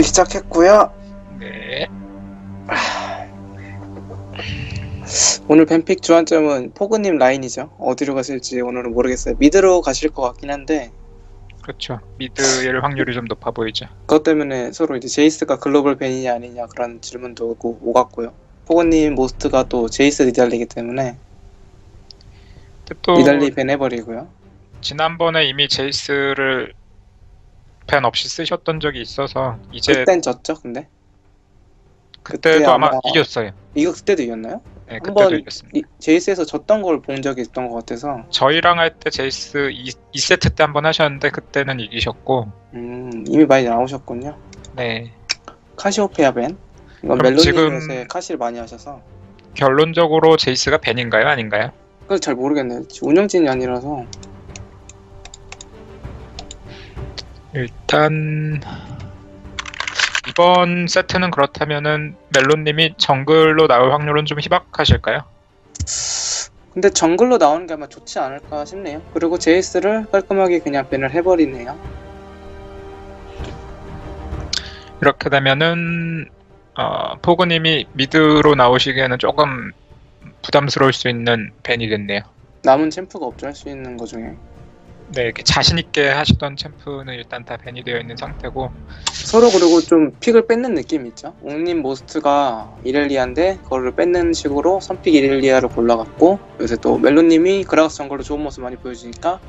준비 시작했고요. 네. 오늘 뱀픽 주안점은 포그님 라인이죠. 어디로 가실지 오늘은 모르겠어요. 미드로 가실 것 같긴 한데 그렇죠. 미드일 확률이 좀 높아 보이죠. 그것 때문에 서로 이제 제이스가 글로벌 밴이냐 아니냐 그런 질문도 오갔고요. 포그님 모스트가 또 제이스 니달리기 때문에 근데 또 니달리 밴 해버리고요. 지난번에 이미 제이스를 밴 없이 쓰셨던 적이 있어서 이제 그땐 졌죠, 근데? 그때도 그때 아마 아마 이겼어요. 이거 그때도 이겼나요? 네, 그때도 한번 이겼습니다. 제이스에서 졌던 걸 본 적이 있던 것 같아서 저희랑 할 때 제이스 2세트 때 한번 하셨는데 그때는 이기셨고 이미 많이 나오셨군요. 네. 카시오페아 밴? 이건 그럼 멜로님 지금 요새 카시를 많이 하셔서 결론적으로 제이스가 밴인가요? 아닌가요? 그걸 잘 모르겠네요. 운영진이 아니라서. 일단 이번 세트는 그렇다면은 멜론님이 정글로 나올 확률은 좀 희박하실까요? 근데 정글로 나오는 게 아마 좋지 않을까 싶네요. 그리고 제이스를 깔끔하게 그냥 밴을 해버리네요. 이렇게 되면은 포그님이 미드로 나오시기에는 조금 부담스러울 수 있는 밴이 됐네요. 남은 챔프가 없죠, 할 수 있는 거 중에. 네, 이렇게 자신 있게 하시던 챔프는 일단 다 밴이 되어 있는 상태고 서로 그리고 좀 픽을 뺏는 느낌이 있죠. 옥님 모스트가 이렐리아인데 그거를 뺏는 식으로 선픽 이렐리아를 골라갔고, 요새 또 멜로님이 그라가스 정글로 좋은 모습 많이 보여주니까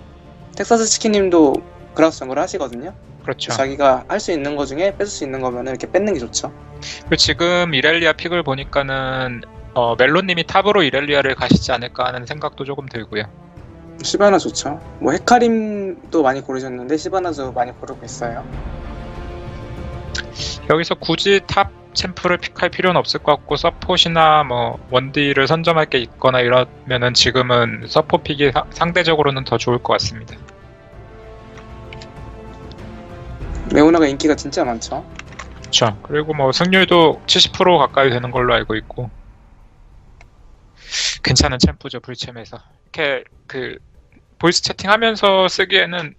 텍사스 치킨님도 그라가스 정글을 하시거든요. 그렇죠. 자기가 할 수 있는 거 중에 뺏을 수 있는 거면 이렇게 뺏는 게 좋죠. 그리고 지금 이렐리아 픽을 보니까는 멜론님이 탑으로 이렐리아를 가시지 않을까 하는 생각도 조금 들고요. 시바나 좋죠. 뭐 헤카림도 많이 고르셨는데 시바나도 많이 고르고 있어요. 여기서 굳이 탑 챔프를 픽할 필요는 없을 것 같고 서폿이나 뭐 원딜을 선점할 게 있거나 이러면은 지금은 서폿 픽이 상대적으로는 더 좋을 것 같습니다. 레오나가 인기가 진짜 많죠. 그렇죠. 그리고 뭐 승률도 70% 가까이 되는 걸로 알고 있고 괜찮은 챔프죠. 불챔에서 이렇게 그 보이스 채팅하면서 쓰기에는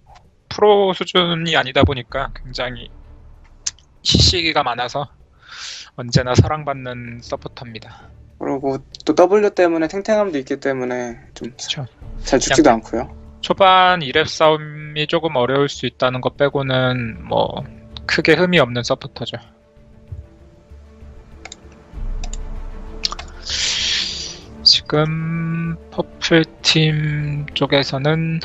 프로 수준이 아니다 보니까 굉장히 CC기가 많아서 언제나 사랑받는 서포터입니다. 그리고 또 W 때문에 탱탱함도 있기 때문에 좀 잘 죽지도 않고요. 초반 2렙 싸움이 조금 어려울 수 있다는 것 빼고는 뭐 크게 흠이 없는 서포터죠. 지금 퍼플팀 쪽에서는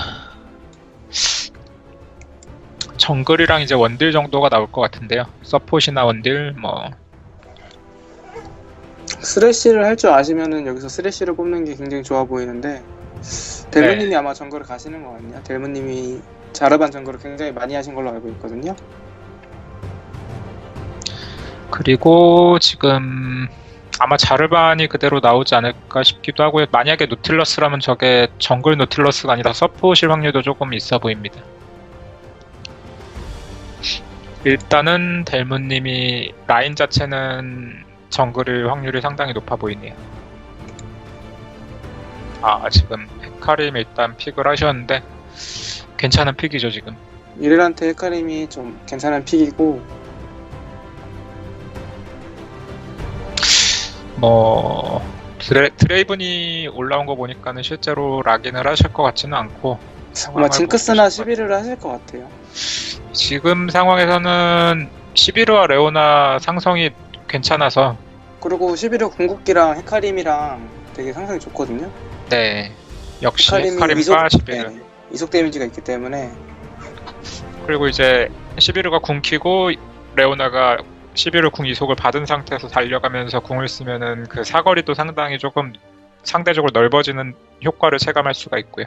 정글이랑 이제 원딜 정도가 나올 것 같은데요. 서폿이나 원딜 뭐 스레쉬를 할 줄 아시면은 여기서 스레쉬를 뽑는 게 굉장히 좋아 보이는데 델무님이 아마 정글을 가시는 것 같네요. 델무님이 자르반 정글을 굉장히 많이 하신 걸로 알고 있거든요. 그리고 지금 아마 자르반이 그대로 나오지 않을까 싶기도 하고요. 만약에 노틸러스라면 저게 정글 노틸러스가 아니라 서폿일 확률도 조금 있어 보입니다. 일단은 델문님이 라인 자체는 정글일 확률이 상당히 높아 보이네요. 지금 헤카림 일단 픽을 하셨는데 괜찮은 픽이죠 지금. 이렐한테 헤카림이 좀 괜찮은 픽이고 뭐 드레이븐이 올라온 거 보니까는 실제로 락인을 하실 것 같지는 않고 아마 징크스나 11을 하실 것 같아요. 지금 상황에서는 11와 레오나 상성이 괜찮아서 그리고 11호 궁극기랑 헤카림이랑 되게 상상이 좋거든요. 네, 역시 헤카림이 헤카림과 11. 이속 데미지가 있기 때문에. 그리고 이제 11호가 궁 키고 레오나가 11호 궁 이속을 받은 상태에서 달려가면서 궁을 쓰면은 그 사거리도 상당히 조금 상대적으로 넓어지는 효과를 체감할 수가 있고요.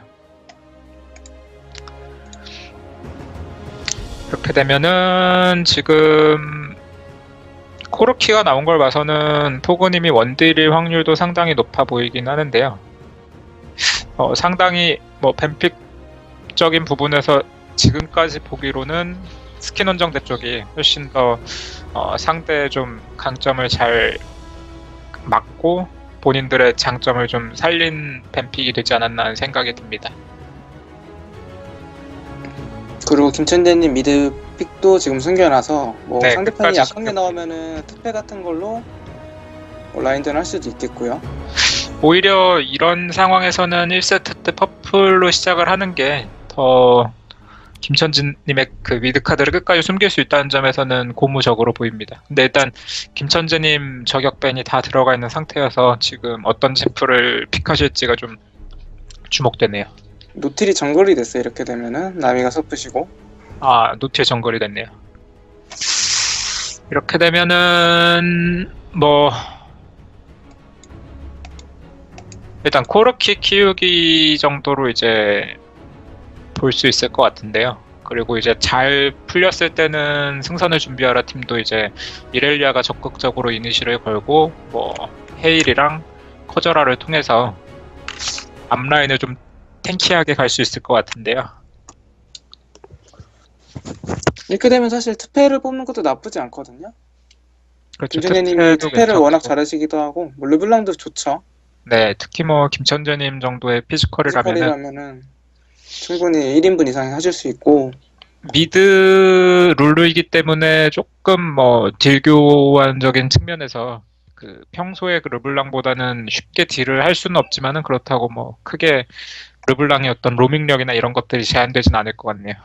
이렇게 되면은 지금 코르키가 나온 걸 봐서는 포그님이 원딜일 확률도 상당히 높아 보이긴 하는데요. 상당히 뭐 뱀픽적인 부분에서 지금까지 보기로는 스킨 원정대 쪽이 훨씬 더 상대의 좀 강점을 잘 막고 본인들의 장점을 좀 살린 뱀픽이 되지 않았나 하는 생각이 듭니다. 그리고 김천재님 미드 픽도 지금 숨겨놔서 뭐 네, 상대편이 끝까지 약한 게 숨겼고. 나오면은 특패 같은 걸로 뭐 라인전 할 수도 있겠고요. 오히려 이런 상황에서는 1세트 때 퍼플로 시작을 하는 게 더 김천진님의 그 미드카드를 끝까지 숨길 수 있다는 점에서는 고무적으로 보입니다. 근데 일단 김천재님 저격밴이 다 들어가 있는 상태여서 지금 어떤 챔프를 픽하실지가 좀 주목되네요. 노틸이 정글이 됐어요. 이렇게 되면은 나미가 서프시고. 아, 노틸 정글이 됐네요. 이렇게 되면은 뭐 일단 코르키 키우기 정도로 이제 볼 수 있을 것 같은데요. 그리고 이제 잘 풀렸을 때는 승선을 준비하라 팀도 이제 이렐리아가 적극적으로 이니시를 걸고 뭐 헤일이랑 커저라를 통해서 앞라인을 좀 탱키하게 갈 수 있을 것 같은데요. 이렇게 되면 사실 특패를 뽑는 것도 나쁘지 않거든요. 그렇죠. 김준혜님이 특패도 특패를 워낙 괜찮고. 잘하시기도 하고 뭐 르블랑도 좋죠. 네, 특히 뭐 김천재님 정도의 피지컬이라면은 피지컬이라면은 충분히 1인분 이상 하실 수 있고. 미드 룰루이기 때문에 조금 뭐 딜 교환적인 측면에서 그 평소에 그 르블랑보다는 쉽게 딜을 할 수는 없지만은 그렇다고 뭐 크게 르블랑의 어떤 로밍력이나 이런 것들이 제한되진 않을 것 같네요.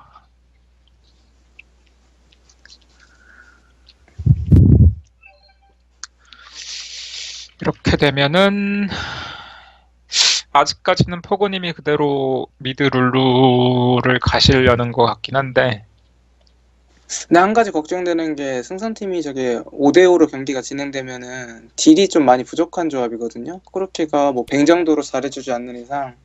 이렇게 되면은 아직까지는 포고님이 그대로 미드 룰루를 가시려는 것 같긴 한데 근데 한 가지 걱정되는 게 승선팀이 저게 5대5로 경기가 진행되면은 딜이 좀 많이 부족한 조합이거든요. 코르키가 뭐 뱅 정도로 잘해주지 않는 이상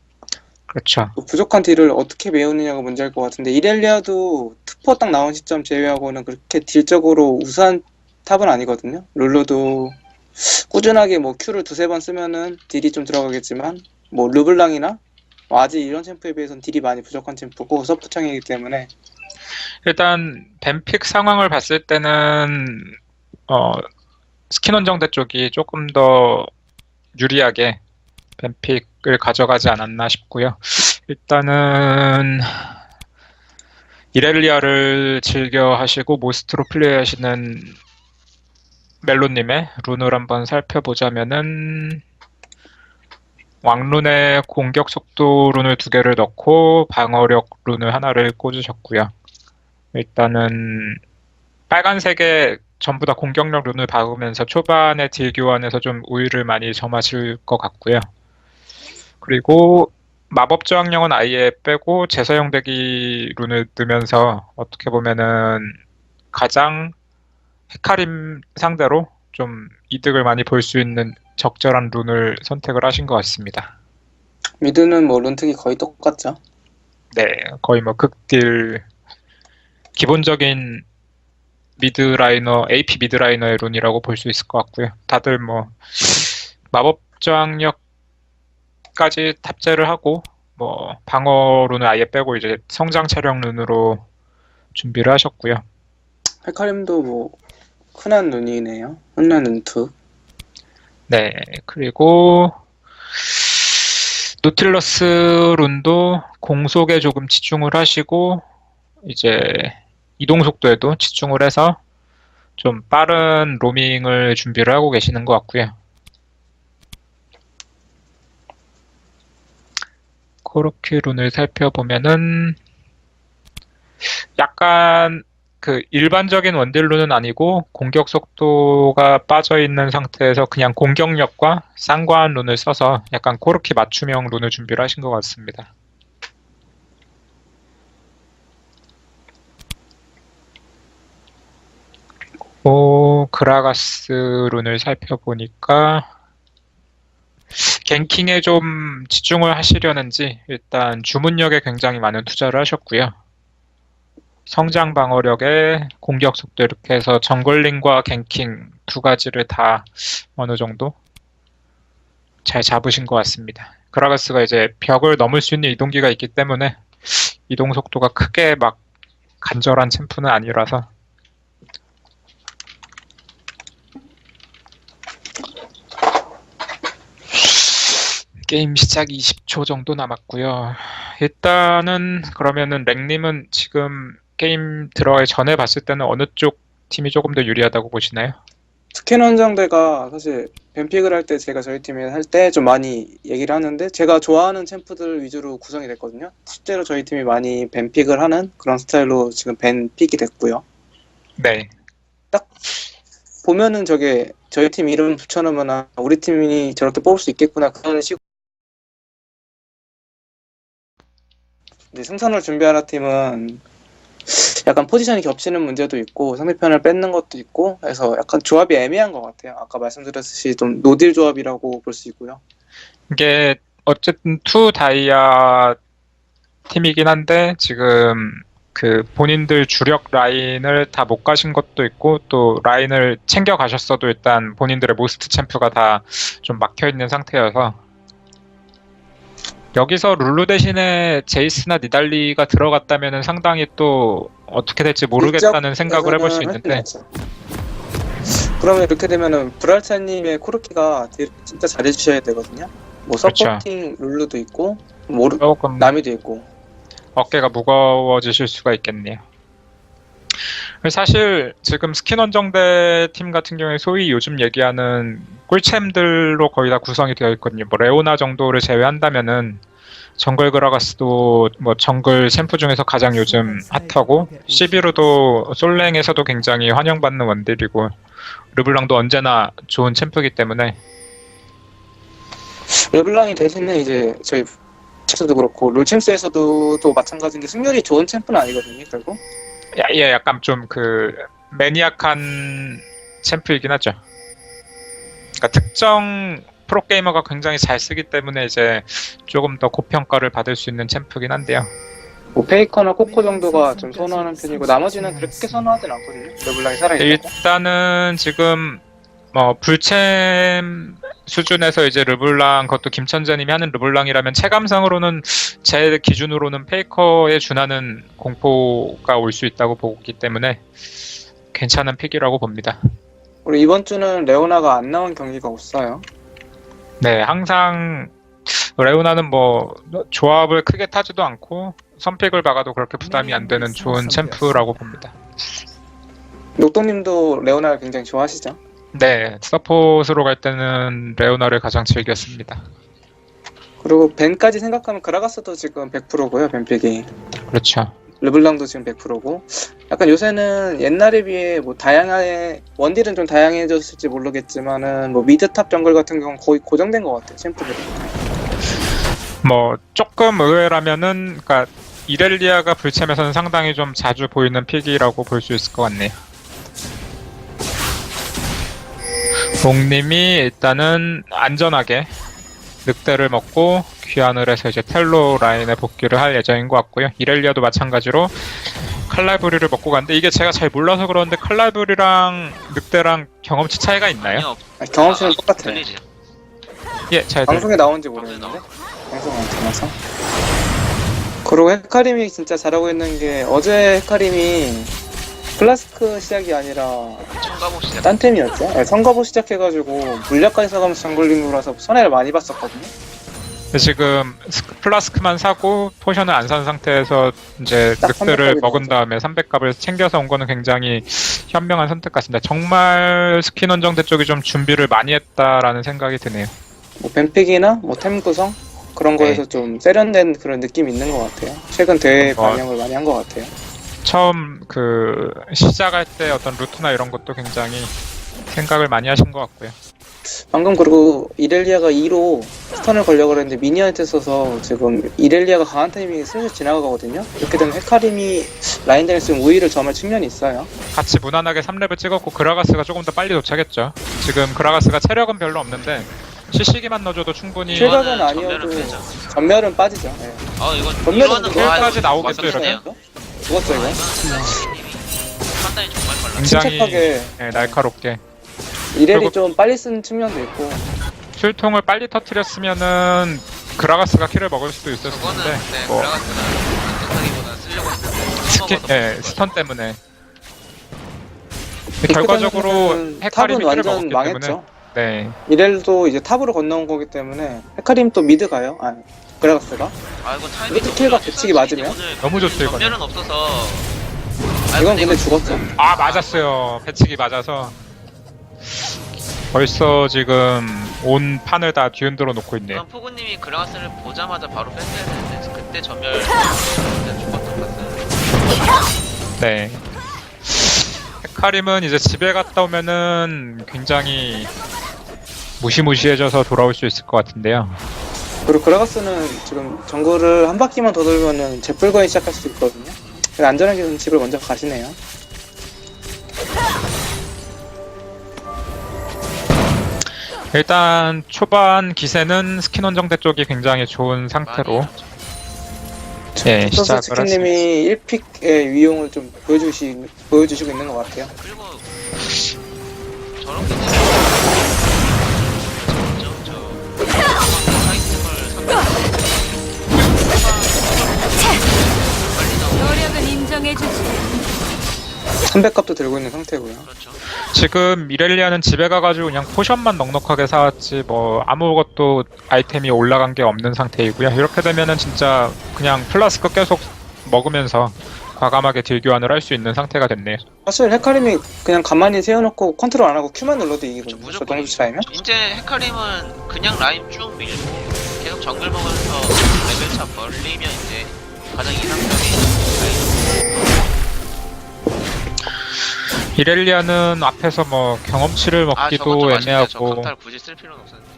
그렇죠. 그 부족한 딜을 어떻게 메우느냐가 문제일 것 같은데 이렐리아도 특포 딱 나온 시점 제외하고는 그렇게 딜적으로 우수한 탑은 아니거든요. 룰루도 꾸준하게 뭐 Q를 두세 번 쓰면은 딜이 좀 들어가겠지만 뭐 르블랑이나 뭐 아직 이런 챔프에 비해서는 딜이 많이 부족한 챔프고 서프창이기 때문에 일단 뱀픽 상황을 봤을 때는 스킨원정대 쪽이 조금 더 유리하게 뱀픽을 가져가지 않았나 싶고요. 일단은 이렐리아를 즐겨 하시고 모스트로 플레이하시는 멜로님의 룬을 한번 살펴보자면은 왕룬에 공격 속도 룬을 2개를 넣고 방어력 룬을 하나를 꽂으셨고요. 일단은 빨간색에 전부 다 공격력 룬을 박으면서 초반에 딜 교환에서 좀 우위를 많이 점하실 것 같고요. 그리고 마법 저항력은 아예 빼고 제사형 대기 룬을 넣으면서 어떻게 보면은 가장 헤카림 상대로 좀 이득을 많이 볼 수 있는 적절한 룬을 선택을 하신 것 같습니다. 미드는 뭐 룬특이 거의 똑같죠. 네, 거의 뭐 극딜 기본적인 미드라이너, AP 미드라이너의 룬이라고 볼 수 있을 것 같고요. 다들 뭐 마법 저항력까지 탑재를 하고 뭐 방어 룬을 아예 빼고 이제 성장 체력 룬으로 준비를 하셨고요. 헤카림도 뭐 흔한 룬이네요. 흔한 룬특. 네, 그리고 노틸러스 룬도 공속에 조금 치중을 하시고 이제 이동 속도에도 치중을 해서 좀 빠른 로밍을 준비를 하고 계시는 것 같고요. 코르키 룬을 살펴보면은 약간 그 일반적인 원딜 룬은 아니고 공격 속도가 빠져 있는 상태에서 그냥 공격력과 쌍과한 룬을 써서 약간 코르키 맞춤형 룬을 준비를 하신 것 같습니다. 그리고 그라가스 룬을 살펴보니까 갱킹에 좀 집중을 하시려는지 일단 주문력에 굉장히 많은 투자를 하셨고요. 성장 방어력에 공격 속도 이렇게 해서 정글링과 갱킹 2가지를 다 어느 정도 잘 잡으신 것 같습니다. 그라가스가 이제 벽을 넘을 수 있는 이동기가 있기 때문에 이동 속도가 크게 막 간절한 챔프는 아니라서 게임 시작 20초 정도 남았고요. 일단은 그러면은 랭님은 지금 게임 들어가기 전에 봤을 때는 어느 쪽 팀이 조금 더 유리하다고 보시나요? 스캐넌정대가 사실 뱀픽을 할 때 제가 저희 팀에 할 때 좀 많이 얘기를 하는데 제가 좋아하는 챔프들 위주로 구성이 됐거든요. 실제로 저희 팀이 많이 뱀픽을 하는 그런 스타일로 지금 뱀픽이 됐고요. 네. 딱 보면은 저게 저희 팀 이름 붙여놓으면 우리 팀이 저렇게 뽑을 수 있겠구나 그런 식으로. 이제 승선을 준비하는 팀은 약간 포지션이 겹치는 문제도 있고 상대편을 뺏는 것도 있고 해서 약간 조합이 애매한 것 같아요. 아까 말씀드렸듯이 좀 노딜 조합이라고 볼 수 있고요. 이게 어쨌든 투 다이아 팀이긴 한데 지금 그 본인들 주력 라인을 다 못 가신 것도 있고 또 라인을 챙겨 가셨어도 일단 본인들의 모스트 챔프가 다 좀 막혀 있는 상태여서 여기서 룰루 대신에 제이스나 니달리가 들어갔다면 상당히 또 어떻게 될지 모르겠다는 생각을 해볼 수 있는데 그러면 이렇게 되면은 브랄차님의 코르키가 진짜 잘해주셔야 되거든요. 뭐 그렇죠. 서포팅 룰루도 있고 조금 나미도 있고 어깨가 무거워지실 수가 있겠네요. 사실 지금 스킨원정대 팀 같은 경우에 소위 요즘 얘기하는 꿀챔들로 거의 다 구성이 되어 있거든요. 뭐 레오나 정도를 제외한다면은 정글 그라가스도 뭐 정글 챔프 중에서 가장 요즘 핫하고 시비루도 솔랭에서도 굉장히 환영받는 원딜이고 르블랑도 언제나 좋은 챔프이기 때문에 르블랑이 대신에 이제 저희 챔스도 그렇고 롤챔스에서도 또 마찬가지인 게 승률이 좋은 챔프는 아니거든요. 결국 예, 약간 좀 그 매니악한 챔프이긴 하죠. 그러니까 특정 프로게이머가 굉장히 잘 쓰기 때문에 이제 조금 더 고평가를 받을 수 있는 챔프긴 한데요. 뭐 페이커나 코코 정도가 좀 선호하는 편이고 나머지는 그렇게 선호하진 않거든요. 르블랑이 살아있고 일단은 지금 뭐 불챔 수준에서 이제 르블랑 그것도 김천재님이 하는 르블랑이라면 체감상으로는 제 기준으로는 페이커에 준하는 공포가 올 수 있다고 보기 때문에 괜찮은 픽이라고 봅니다. 우리 이번 주는 레오나가 안 나온 경기가 없어요. 네, 항상 레오나는 뭐 조합을 크게 타지도 않고 선픽을 박아도 그렇게 부담이 안 되는 좋은 챔프라고 봅니다. 녹동님도 레오나를 굉장히 좋아하시죠? 네, 서폿으로 갈 때는 레오나를 가장 즐겼습니다. 그리고 벤까지 생각하면 그라가스도 지금 100%고요, 벤픽이. 그렇죠. 르블랑도 지금 100%고. 약간 요새는 옛날에 비해 뭐 원딜은 좀 다양해졌을지 모르겠지만은 뭐 미드탑 정글 같은 경우는 거의 고정된 것 같아요, 챔프들이. 뭐 조금 의외라면은 그러니까 이렐리아가 불챔에서는 상당히 좀 자주 보이는 픽이라고 볼 수 있을 것 같네요. 봉님이 일단은 안전하게 늑대를 먹고 귀환을 해서 이제 텔로 라인에 복귀를 할 예정인 것 같고요. 이렐리아도 마찬가지로 칼날부리를 먹고 갔는데 이게 제가 잘 몰라서 그러는데 칼날부리랑 늑대랑 경험치 차이가 있나요? 아니요. 경험치는 똑같아요. 들리지? 예, 잘 방송에 나온지 모르겠는데 방송 안 틀어서. 그리고 헤카림이 진짜 잘하고 있는 게 어제 헤카림이 클래스크 시작이 아니라 청가복 시작. 딴 템이었죠. 네, 선거부 시작해가지고 물약까지 사가면서 정글링으로라서 손해를 많이 봤었거든요. 지금 플라스크만 사고 포션을 안 산 상태에서 이제 딱 늑대를 300 먹은 값이 다음에 300값을 챙겨서 온 거는 굉장히 현명한 선택 같습니다. 정말 스킨 원정대 쪽이 좀 준비를 많이 했다라는 생각이 드네요. 뭐 뱀픽이나 뭐 템 구성 그런 거에서 좀 세련된 그런 느낌이 있는 것 같아요. 최근 대회 반영을 많이 한 것 같아요. 처음 그 시작할 때 어떤 루트나 이런 것도 굉장히 생각을 많이 하신 것 같고요. 방금 그리고 이렐리아가 2로 스턴을 걸려고 그랬는데 미니언한테 써서 지금 이렐리아가 강한 타이밍에 슬슬 지나가거든요. 이렇게 되면 헤카림이 라인전에 쓰면 우위를 점할 측면이 있어요. 같이 무난하게 3렙을 찍었고 그라가스가 조금 더 빨리 도착했죠. 지금 그라가스가 체력은 별로 없는데 CC기만 넣어줘도 충분히 실각은 이거는 아니어도 전멸은 빼죠. 전멸은 빠지죠. 네. 이건 전멸은 이거는 킬까지 와, 나오겠죠, 완벽하네요. 이러면? 죽었죠 이거? 판단이 정말 빨라. 굉장히 침착하게 날카롭게 이렐이 그리고- 좀 빨리 쓰는 측면도 있고 술통을 빨리 터트렸으면은 그라가스가 킬을 먹을 수도 있었을 저거는 텐데 네, 뭐 그라가스는 안전하기보다 쓰려고 했을 때 스턴 때문에 그렇게 결과적으로 되면은 헤카림이 탑은 킬을 완전 먹었기 망했죠. 때문에 네 이렐도 이제 탑으로 건너온 거기 때문에 헤카림 또 미드 가요. 그라가스가 아 이거 타이밍 이것도 킬과 배치기 맞으면? 너무 좋죠, 이거는. 전멸은 없어서 이건 근데 죽었죠. 아 맞았어요. 배치기 맞아서 벌써 지금 온 판을 다 뒤흔들어 놓고 있네요. 그럼 포구님이 그라가스를 보자마자 바로 뺐어야 되는데 그때 전멸 그때 죽었던 것 같아요. 네. 헤카림은 이제 집에 갔다 오면은 굉장히 무시무시해져서 돌아올 수 있을 것 같은데요. 그리고 그라가스는 지금 정글을 한 바퀴만 더 돌면은 제풀거인 시작할 수도 있거든요. 그래서 안전하게 집을 먼저 가시네요. 일단 초반 기세는 스킨 원정대 쪽이 굉장히 좋은 상태로 예, 소스 시작을 했습니다. 치킨님이 1픽의 위용을 좀 보여주시고 있는 것 같아요. 그리고 저런 게 사이트를 선택하고 노력은 인정해주지. 300값도 들고 있는 상태고요. 그렇죠. 지금 이렐리아는 집에 가가지고 그냥 포션만 넉넉하게 사왔지 뭐 아무것도 아이템이 올라간 게 없는 상태이고요. 이렇게 되면은 진짜 그냥 플라스크 계속 먹으면서 과감하게 딜 교환을 할 수 있는 상태가 됐네요. 사실 헤카림이 그냥 가만히 세워놓고 컨트롤 안 하고 Q만 눌러도 이기거든요. 저 무조건 동수 차이면. 이제 헤카림은 그냥 라인 쭉 밀고 계속 정글 먹으면서 레벨 차 벌리면 이제 가장 이상적인 라인. 이렐리아는 앞에서 뭐 경험치를 먹기도 저건 좀 아쉽네요. 저 애매하고 강타를 굳이 쓸 필요는 없었는데.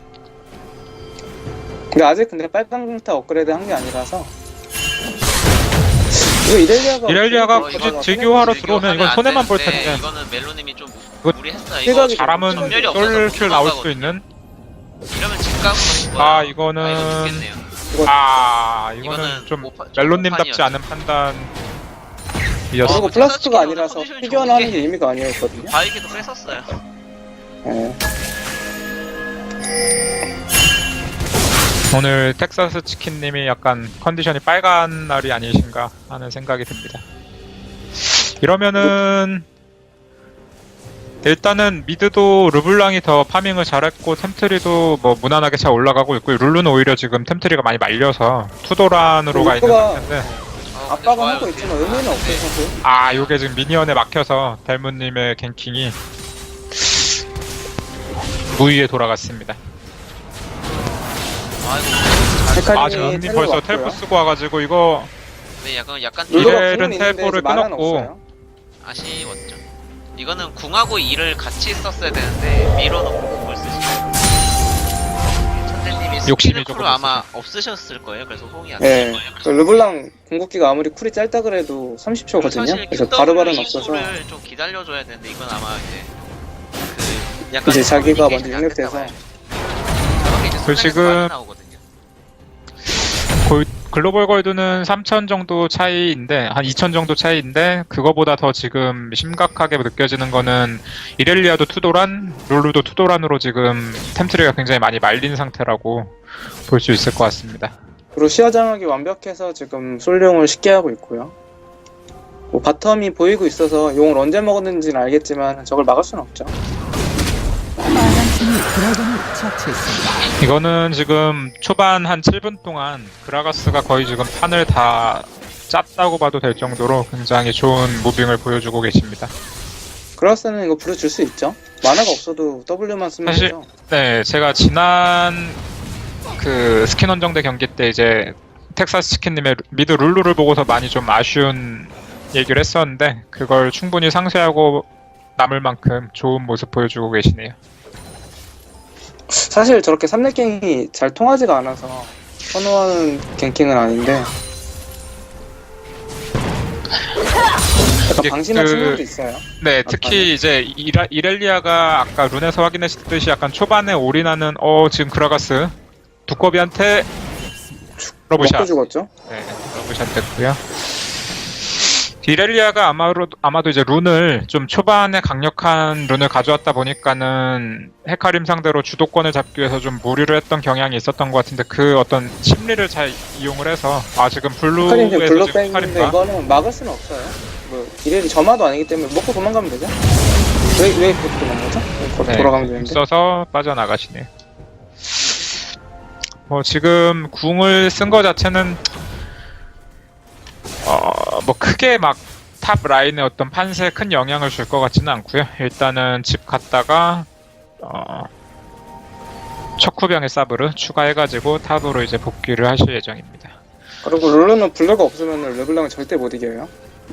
근데 아직 빨간 강타 업그레이드 한 게 아니라서. 이거 이렐리아가 굳이 딜교하러 들어오면 이건 안 손해만 볼 되는데 텐데 이거는 멜로님이 좀 이거 무리했어요. 생각이 이거 잘하면 전멸이 없어서 솔킬 나올 수도 도망가거든요. 있는 이러면 직감으로 아 이거는 이거는 죽겠네요. 이거는 이거는 좀 오파- 멜론님답지 오판이었죠. 않은 판단이었어. 그리고 플라스크가 아니라서 컨디션이 피규어는 좋은 하는 게 의미가 아니었거든요. 바이게도 뺐었어요. 예. 오늘 텍사스 치킨님이 약간 컨디션이 빨간 날이 아니신가 하는 생각이 듭니다. 이러면은 일단은 미드도 르블랑이 더 파밍을 잘했고 템트리도 뭐 무난하게 잘 올라가고 있고 룰루는 오히려 지금 템트리가 많이 말려서 투도란으로 가 있는 루프가 상태인데 압박은 하고 있지만 의미는 없어서 아 요게 지금 미니언에 막혀서 델무님의 갱킹이 무위에 돌아갔습니다. 아이고 아 지금 형님 벌써 텔포 쓰고 와가지고 이거 네, 약간 룰루가 이렐은 궁은 있는데 텔포를 만화는 끊었고. 없어요. 아쉬웠죠. 이거는 궁하고 이를 같이 썼어야 되는데 밀어놓고 궁을 쓰시고 천재님이 욕심이 스피드 조금 쿨 아마 없으셨을 거예요. 그래서 호응이 안 예. 되는 거예요. 그 르블랑 궁극기가 아무리 쿨이 짧다 그래도 30초거든요. 사실 그래서 바로바로는 QW 없어서 이슈를 좀 기다려줘야 되는데 이건 아마 이제 그 약간 이제 자기가 먼저 커뮤니케이션이 안 입력돼서 됐나 봐요. 저렇게 이제 그 손해가 지금 많이 나오거든요. 글로벌 골드는 3,000 정도 차이인데 한 2,000 정도 차이인데 그거보다 더 지금 심각하게 느껴지는 거는 이렐리아도 투도란, 룰루도 투도란으로 지금 템트리가 굉장히 많이 말린 상태라고 볼 수 있을 것 같습니다. 그리고 시야 장악이 완벽해서 지금 솔룡을 쉽게 하고 있고요. 뭐 바텀이 보이고 있어서 용을 언제 먹었는지는 알겠지만 저걸 막을 수는 없죠. 이거는 지금 초반 한 7분 동안 그라가스가 거의 지금 판을 다 짰다고 봐도 될 정도로 굉장히 좋은 무빙을 보여주고 계십니다. 그라스는 이거 부르줄 수 있죠. 만화가 없어도 W만 쓰면 사실- 되죠. 네, 제가 지난 그 스킨 원정대 경기 때 이제 텍사스 치킨님의 미드 룰루를 보고서 많이 좀 아쉬운 얘기를 했었는데 그걸 충분히 상쇄하고 남을 만큼 좋은 모습 보여주고 계시네요. 사실 저렇게 3렙갱이 잘 통하지가 않아서 선호하는 갱킹은 아닌데 약간 이게 방심한 그- 친구도 있어요. 네, 특히 이제 이렐리아가 아까 룬에서 확인했듯이 약간 초반에 올인하는 지금 그라가스 두꺼비한테 먹고 러브샷. 죽었죠. 네, 러브샷 됐고요. 이렐리아가 아마도 이제 룬을 좀 초반에 강력한 룬을 가져왔다 보니까는 헤카림 상대로 주도권을 잡기 위해서 좀 무리를 했던 경향이 있었던 것 같은데 그 어떤 심리를 잘 이용을 해서 지금 헤카림 지금 블루에서 블록 지금 뺐는데 헤카림과 이거는 막을 수는 없어요. 뭐 이래리 점화도 아니기 때문에 먹고 도망가면 되죠. 왜 그렇게 도망가죠? 네, 돌아가면 되는데. 있어서 빠져나가시네요. 뭐 지금 궁을 쓴 거 자체는 뭐 크게 막 탑 라인의 어떤 판세에 큰 영향을 줄 것 같지는 않고요. 일단은 집 갔다가 척후병의 사브르 추가해가지고 탑으로 이제 복귀를 하실 예정입니다. 그리고 룰루는 블루가 없으면 르블랑은 절대 못 이겨요.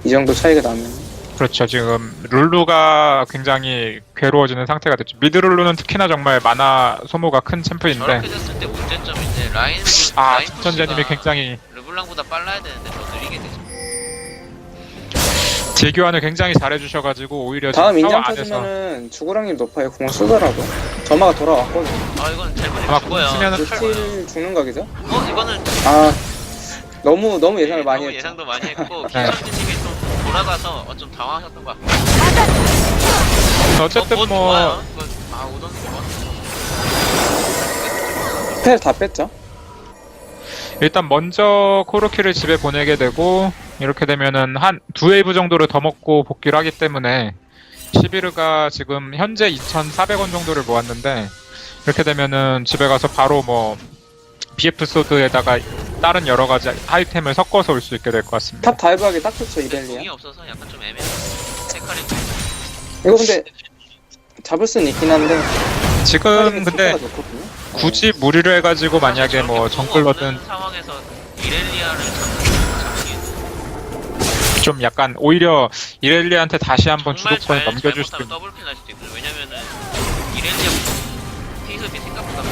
이 정도 차이가 나면. 그렇죠. 지금 룰루가 굉장히 괴로워지는 상태가 됐죠. 미드 룰루는 특히나 정말 마나 소모가 큰 챔프인데 저렇게 됐을 때 문제점인데 라인 전자님이 굉장히 르블랑보다 빨라야 되는데 더 느리게 되죠. 딜교환을 굉장히 잘해주셔가지고 오히려 다음 지금 인장 타워 안에서 터지면은 죽으랑님 높아요. 공 쓰더라도. 점화가 돌아왔거든요. 이건 잘못이 아마 죽어요. 쓰면은 스틸 죽는 각이죠? 이거는 아 너무 예상을 많이 너무 했죠. 예상도 많이 했고 네. 김성진님이 좀 돌아가서 좀 당황하셨던 것 같아요. 어쨌든 뭐 좋아요. 이거, 오던 좋아. 스펠 다 뺐죠? 일단 먼저 코르키를 집에 보내게 되고 이렇게 되면은 한 2웨이브 정도를 더 먹고 복귀를 하기 때문에 시비르가 지금 현재 2,400원 정도를 모았는데 이렇게 되면은 집에 가서 바로 뭐 BF 소드에다가 다른 여러 가지 아이템을 섞어서 올 수 있게 될 것 같습니다. 탑 다이브하기 딱 좋죠 공이 이렐리아. 없어서 약간 좀 애매해. 헤카리 이거 근데 잡을 수는 있긴 한데 지금 근데 속도가 좋거든요. 굳이 무리를 해가지고 만약에 뭐 정글러든 상황에서 이렐리아를 잡기 좀 약간 오히려 이렐리아한테 다시 한번 정말 주도권을 넘겨줄 수도 잘못하면 있는 더블킬 날 수도 있거든요. 왜냐면은 이렐리아 피습이 생각보다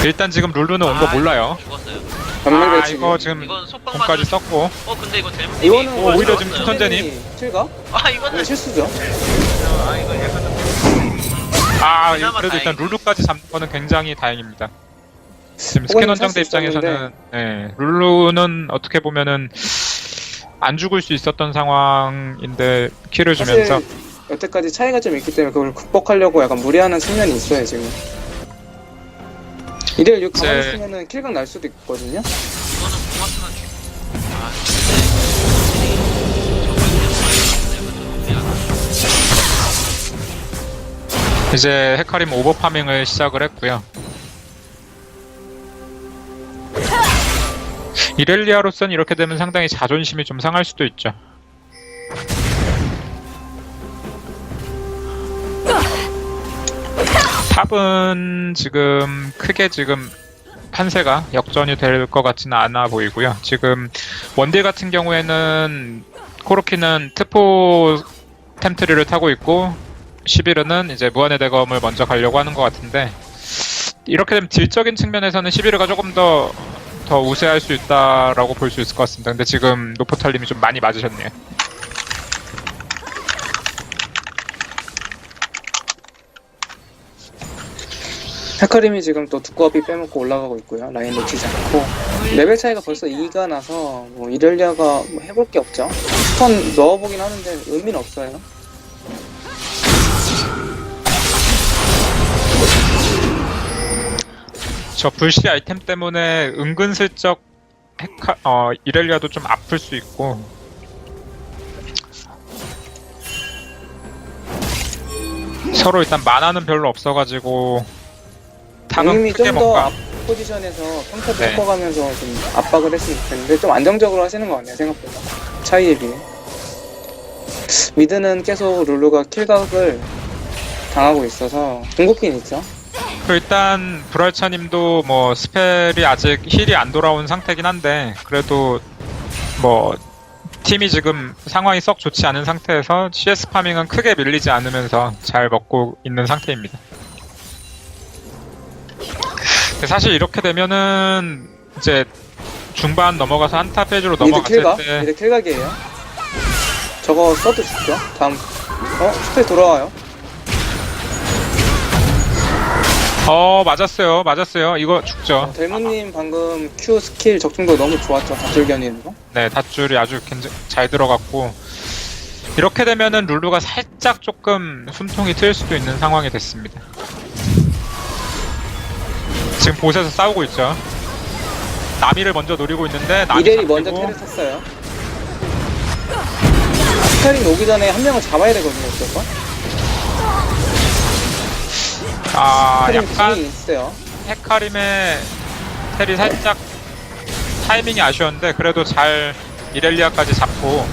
일단 지금 룰루는 온 거 몰라요. 죽었어요. 전멸 배치. 이거 지금 이건 속박 공까지 맞은. 썼고 근데 이거 잘못. 이거는 오히려 지금 천재님. 실가? 이거는 실수죠. 이거 약간 좀. 그나마 그래도 일단 다행이죠. 룰루까지 잡는 거는 굉장히 다행입니다. 지금 그건 스킨 원정대 살수 입장에서는 룰루는 어떻게 보면은 안 죽을 수 있었던 상황인데 킬을 주면서 사실 여태까지 차이가 좀 있기 때문에 그걸 극복하려고 약간 무리하는 측면이 있어요 지금. 이렐 6 가만히 이제- 있으면은 킬각 날 수도 있거든요. 이거는 고맙으면 이제 헤카림 오버파밍을 시작을 했고요. 이렐리아로서는 이렇게 되면 상당히 자존심이 좀 상할 수도 있죠. 탑은 지금 크게 지금 판세가 역전이 될 것 같지는 않아 보이고요. 지금 원딜 같은 경우에는 코르키는 트포 템트리를 타고 있고 시비르는 이제 무한의 대검을 먼저 가려고 하는 것 같은데 이렇게 되면 딜적인 측면에서는 시비르가 조금 더 우세할 수 있다라고 볼 수 있을 것 같습니다. 근데 지금 노포탈님이 좀 많이 맞으셨네요. 헤카림이 지금 또 두꺼비 빼먹고 올라가고 있고요. 라인 놓치지 않고 레벨 차이가 벌써 2가 나서 뭐 이렐리아가 뭐 해볼 게 없죠. 스턴 넣어보긴 하는데 의미는 없어요. 저 불씨 아이템 때문에 은근슬쩍 이렐리아도 좀 아플 수 있고 서로 일단 만화는 별로 없어가지고 탑은 당님이 크게 좀 더 뭔가 앞 포지션에서 평타도 네. 섞어가면서 좀 압박을 했으면 좋겠는데 좀 안정적으로 하시는 것 같네요 생각보다 차이에 비해. 미드는 계속 룰루가 킬각을 당하고 있어서 궁극기는 있죠. 일단 브랄차님도 뭐 스펠이 아직 힐이 안 돌아온 상태긴 한데 그래도 뭐 팀이 지금 상황이 썩 좋지 않은 상태에서 CS 파밍은 크게 밀리지 않으면서 잘 먹고 있는 상태입니다. 근데 사실 이렇게 되면은 이제 중반 넘어가서 한타 페이지로 미드 넘어갔을 킬각? 때 미드 킬각이에요. 저거 써도 죽죠. 다음 스펠 돌아와요. 맞았어요. 이거 죽죠. 델무님 방금 Q 스킬 적중도 너무 좋았죠. 다줄견이는 거. 네, 닷줄이 아주 잘 들어갔고 이렇게 되면은 룰루가 살짝 조금 숨통이 트일 수도 있는 상황이 됐습니다. 지금 보스에서 싸우고 있죠. 나미를 먼저 노리고 있는데 나미 이렐이 잡히고 먼저 테를 탔어요. 스타링 오기 전에 한 명을 잡아야 되거든요. 무조건. 스타링 약간 궁이 있어요. 헤카림의 텔이 살짝 타이밍이 아쉬웠는데 그래도 잘 이렐리아까지 잡고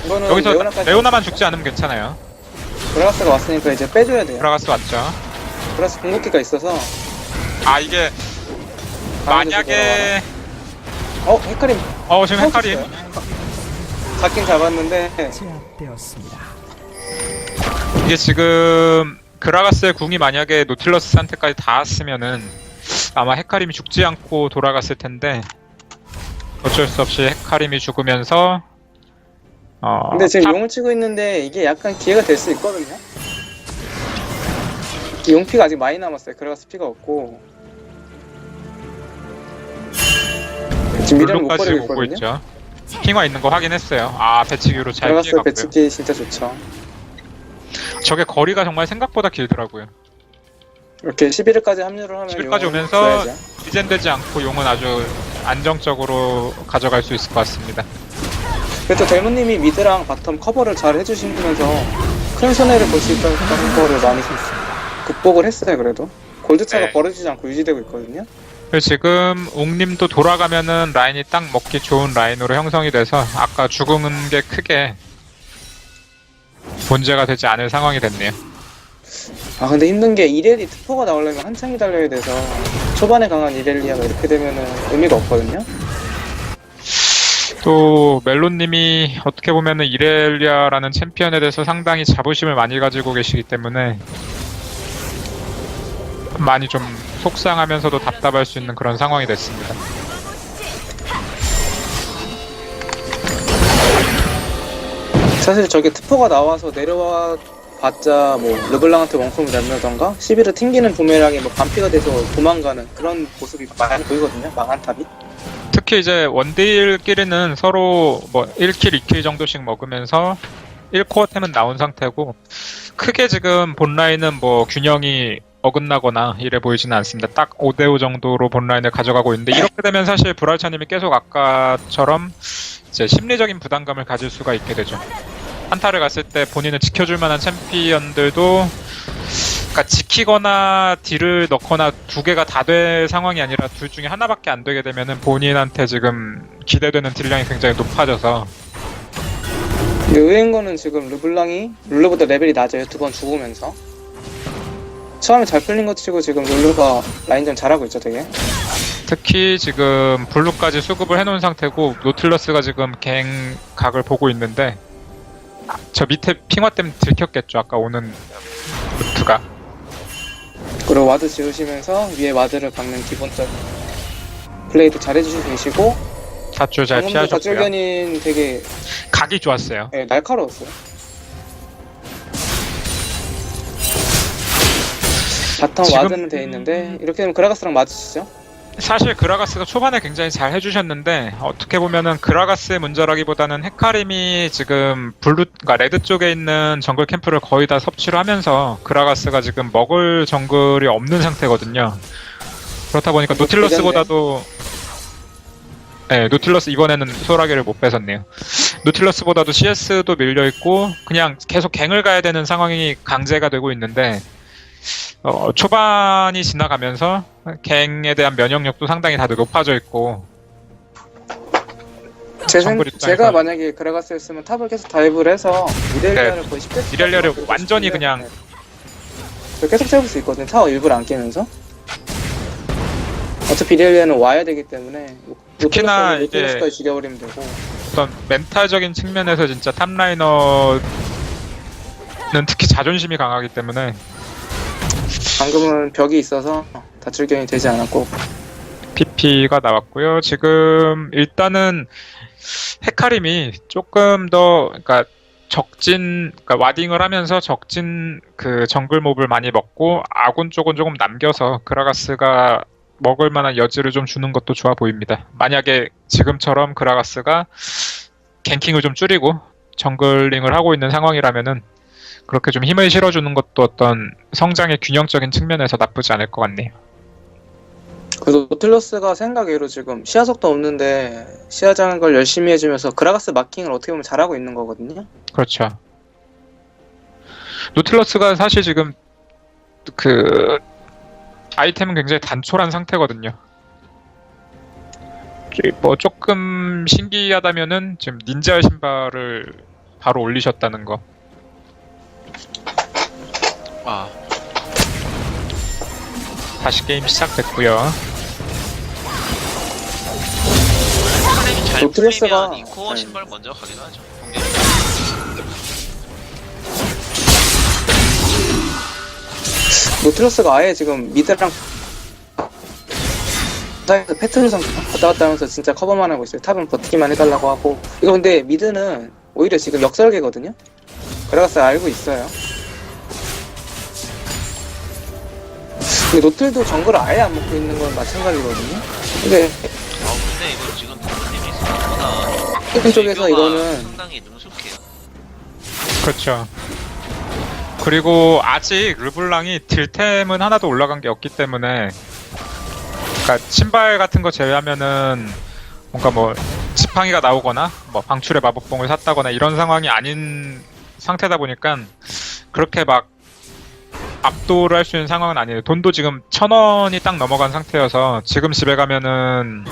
이거는 여기서 레오나까지 레오나만 죽지 않으면 괜찮아요. 그라가스가 왔으니까 이제 빼줘야 돼요. 그라가스 왔죠. 그라가스 궁극기가 있어서 아 이게 만약에 헤카림 지금 헤카림 잡긴 잡았는데 제압되었습니다. 이게 지금 그라가스의 궁이 만약에 노틸러스 상태까지 닿았으면은 아마 헤카림이 죽지 않고 돌아갔을 텐데 어쩔 수 없이 헤카림이 죽으면서 근데 지금 용을 치고 있는데 이게 약간 기회가 될 수 있거든요. 용 피가 아직 많이 남았어요. 그라가스 피가 없고 지금 미련을 못 블루까지 버리고 오고 있거든요. 있죠. 핑화 있는 거 확인했어요. 아 배치기로 잘 그라가스 피해갔고요. 배치기 진짜 좋죠. 저게 거리가 정말 생각보다 길더라고요. 이렇게 11일까지 합류를 하면 11일까지 용을 오면서 줘야죠. 리젠되지 않고 용은 아주 안정적으로 가져갈 수 있을 것 같습니다. 그래도 델모님이 미드랑 바텀 커버를 잘 해주시면서 큰 손해를 볼 수 있다는 거를 많이 극복을 했어요. 그래도 골드차가 네. 벌어지지 않고 유지되고 있거든요. 그리고 지금 옥님도 돌아가면은 라인이 딱 먹기 좋은 라인으로 형성이 돼서 아까 죽은 게 크게 문제가 되지 않을 상황이 됐네요. 아 근데 힘든 게 이렐리 특포가 나오려면 한참 기다려야 돼서 초반에 강한 이렐리아가 이렇게 되면은 의미가 없거든요. 또 멜론님이 어떻게 보면은 이렐리아라는 챔피언에 대해서 상당히 자부심을 많이 가지고 계시기 때문에 많이 좀 속상하면서도 답답할 수 있는 그런 상황이 됐습니다. 사실 저게 특포가 나와서 내려와 봤자 뭐 르블랑한테 원콤을 날려던가 11을 튕기는 부메랑이 뭐 반피가 돼서 도망가는 그런 모습이 많이 보이거든요. 망한 탑이. 특히 이제 원딜끼리는 서로 뭐 1킬, 2킬 정도씩 먹으면서 1코어 템은 나온 상태고 크게 지금 본라인은 뭐 균형이 어긋나거나 이래 보이지는 않습니다. 딱 5대5 정도로 본라인을 가져가고 있는데 이렇게 되면 사실 브랄차님이 계속 아까처럼 이제 심리적인 부담감을 가질 수가 있게 되죠. 한타를 갔을 때 본인을 지켜줄 만한 챔피언들도 그러니까 지키거나 딜을 넣거나 두 개가 다 될 상황이 아니라 둘 중에 하나밖에 안 되게 되면은 본인한테 지금 기대되는 딜량이 굉장히 높아져서 근데 의외인 거는 지금 르블랑이 룰루보다 레벨이 낮아요. 두 번 죽으면서 처음에 잘 풀린 것 치고 지금 룰루가 라인전 잘하고 있죠 되게. 특히 지금 블루까지 수급을 해놓은 상태고 노틸러스가 지금 갱 각을 보고 있는데 저 밑에 핑화 때문에 들켰겠죠. 아까 오는 루트가. 그리고 와드 지으시면서 위에 와드를 박는 기본적 플레이도 잘 해주시고 계시고 사줄 잘 방금도 피하셨고요. 다줄견인 되게 각이 좋았어요. 날카로웠어요. 바텀 지금- 와드는 돼 있는데 이렇게 되면 그라가스랑 맞으시죠? 사실 그라가스가 초반에 굉장히 잘 해주셨는데 어떻게 보면은 그라가스의 문제라기보다는 헤카림이 지금 그러니까 레드 쪽에 있는 정글 캠프를 거의 다 섭취를 하면서 그라가스가 지금 먹을 정글이 없는 상태거든요. 그렇다 보니까 노틸러스보다도 노틸러스 이번에는 소라게를 못 뺏었네요. 노틸러스보다도 CS도 밀려있고 그냥 계속 갱을 가야 되는 상황이 강제가 되고 있는데 초반이 지나가면서 갱에 대한 면역력도 상당히 다들 높아져 있고 정글 입장에서- 제가 만약에 그라가스였으면 탑을 계속 다이브를 해서 이렐리아를 거의 10대 이렐리아를 완전히 그냥 계속 채울 수 있거든요. 타워 일부러 안 깨면서 어차피 이렐리아는 와야 되기 때문에 특히나 노틸러스까지 죽여버리면 되고 어떤 멘탈적인 측면에서 진짜 탑라이너는 특히 자존심이 강하기 때문에 방금은 벽이 있어서 다출견이 되지 않았고 PP가 나왔고요. 지금 일단은 헤카림이 조금 더 그러니까 그러니까 와딩을 하면서 적진 그 정글 몹을 많이 먹고 아군 쪽은 조금 남겨서 그라가스가 먹을 만한 여지를 좀 주는 것도 좋아 보입니다. 만약에 지금처럼 그라가스가 갱킹을 좀 줄이고 정글링을 하고 있는 상황이라면은 그렇게 좀 힘을 실어주는 것도 어떤 성장의 균형적인 측면에서 나쁘지 않을 것 같네요. 그래서 노틸러스가 생각외로 지금 시야 속도 없는데 시야 장악을 열심히 해주면서 그라가스 마킹을 어떻게 보면 잘하고 있는 거거든요. 그렇죠. 노틸러스가 사실 지금 그 아이템은 굉장히 단촐한 상태거든요. 뭐 조금 신기하다면은 지금 닌자의 신발을 바로 올리셨다는 거. 아, 다시 게임 시작됐고요. 플레임이 잘 노트레스가- 풀리면 이 코어 네. 신발 먼저 가기도 하죠. 노트러스가 아예 지금 미드랑 사이드 패트롤상 왔다 갔다 하면서 진짜 커버만 하고 있어요. 탑은 버티기만 해달라고 하고. 이거 근데 미드는 오히려 지금 역설계거든요. 그라가스 알고 있어요. 근데 노틀도 정글을 아예 안 먹고 있는 건 마찬가지거든요. 근데 근데 이거 지금 부모님이 생각보다 큰 쪽에서 비교가 이거는 상당히 능숙해요. 그렇죠. 그리고 아직 르블랑이 딜템은 하나도 올라간 게 없기 때문에, 그러니까 신발 같은 거 제외하면은 뭔가 뭐 지팡이가 나오거나 뭐 방출의 마법봉을 샀다거나 이런 상황이 아닌 상태다 보니까 그렇게 막 압도를 할 수 있는 상황은 아니에요. 돈도 지금 1,000원이 딱 넘어간 상태여서 지금 집에 가면은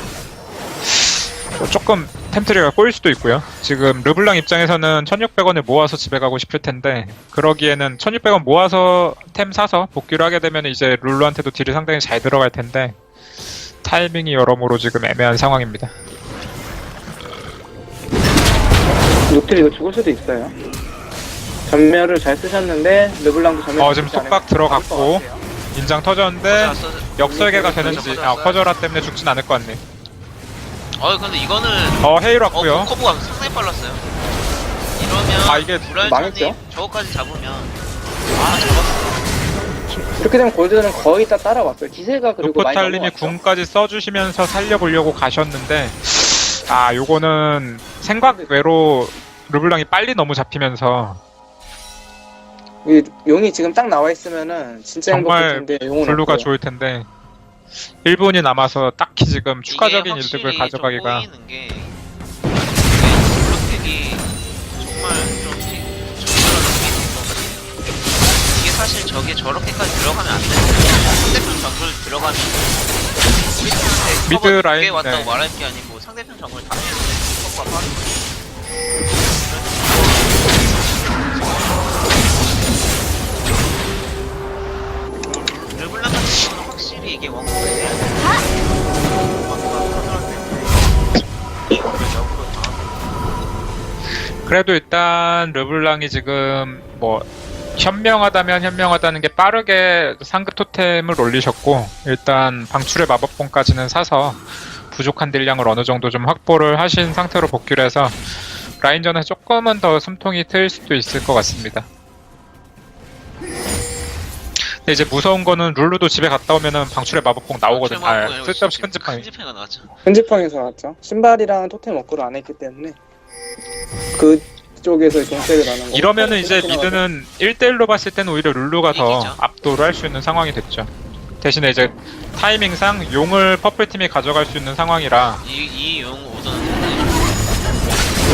조금 템트리가 꼬일 수도 있고요. 지금 르블랑 입장에서는 1,600원을 모아서 집에 가고 싶을 텐데, 그러기에는 1,600원 모아서 템 사서 복귀를 하게 되면 이제 룰루한테도 딜이 상당히 잘 들어갈 텐데, 타이밍이 여러모로 지금 애매한 상황입니다. 노틀 이거 죽을 수도 있어요. 전멸을 잘 쓰셨는데 르블랑도 전멸. 지금 속박 들어갔고 인장 터졌는데 역설계가 되는지, 커져라 때문에 죽진 않을 것 같네. 근데 이거는 헤일 왔고요. 커브가 상당히 빨랐어요. 이러면 이게 브라이언님 망했죠? 저거까지 잡으면 잡았어. 이렇게 되면 골드는 거의 다 따라왔어요. 기세가 그리고 많이 루포탈님이 넘어왔죠. 궁까지 써주시면서 살려보려고 가셨는데, 요거는 생각 외로 르블랑이 빨리 너무 잡히면서 이 용이 지금 딱 나와 있으면은 진짜 정말 행복할 텐데 용은 블루가 없고요. 좋을 텐데 1분이 남아서 딱히 지금 추가적인 이게 이득을 확실히 가져가기가. 좀 꼬이는 게 블록팩이 정말 좀 적절한 게 있는 것 같아요. 이게 사실 저게 저렇게까지 들어가면 안 되는데 상대편 정글 들어가면 우리 팀한테 미드 커버 라인, 늦게 왔다고 네. 말할 게 아니고 상대편 정글 다 커버가 빠른 거예요. 르블랑 같은 경우는 확실히 이게 원콤이 그래도 일단 르블랑이 지금 뭐 현명하다면 현명하다는 게 빠르게 상급 토템을 올리셨고, 일단 방출의 마법봉까지는 사서 부족한 딜량을 어느 정도 좀 확보를 하신 상태로 복귀를 해서 라인전에서 조금은 더 숨통이 트일 수도 있을 것 같습니다. 근데 이제 무서운 거는 룰루도 집에 갔다 오면은 방출의 마법봉 나오거든. 쓸데없이 끈집하니. 끈집해가 나왔죠. 편집방에서 나왔죠. 신발이랑 토템 업그레이드 안 했기 때문에 그쪽에서 정책이 나는 거. 이러면은 이제 미드는 1대1로 봤을 때는 오히려 룰루가 더 이기죠. 압도를 할 수 있는 상황이 됐죠. 대신에 이제 타이밍상 용을 퍼플팀이 가져갈 수 있는 상황이라. 이용 오더는 상당히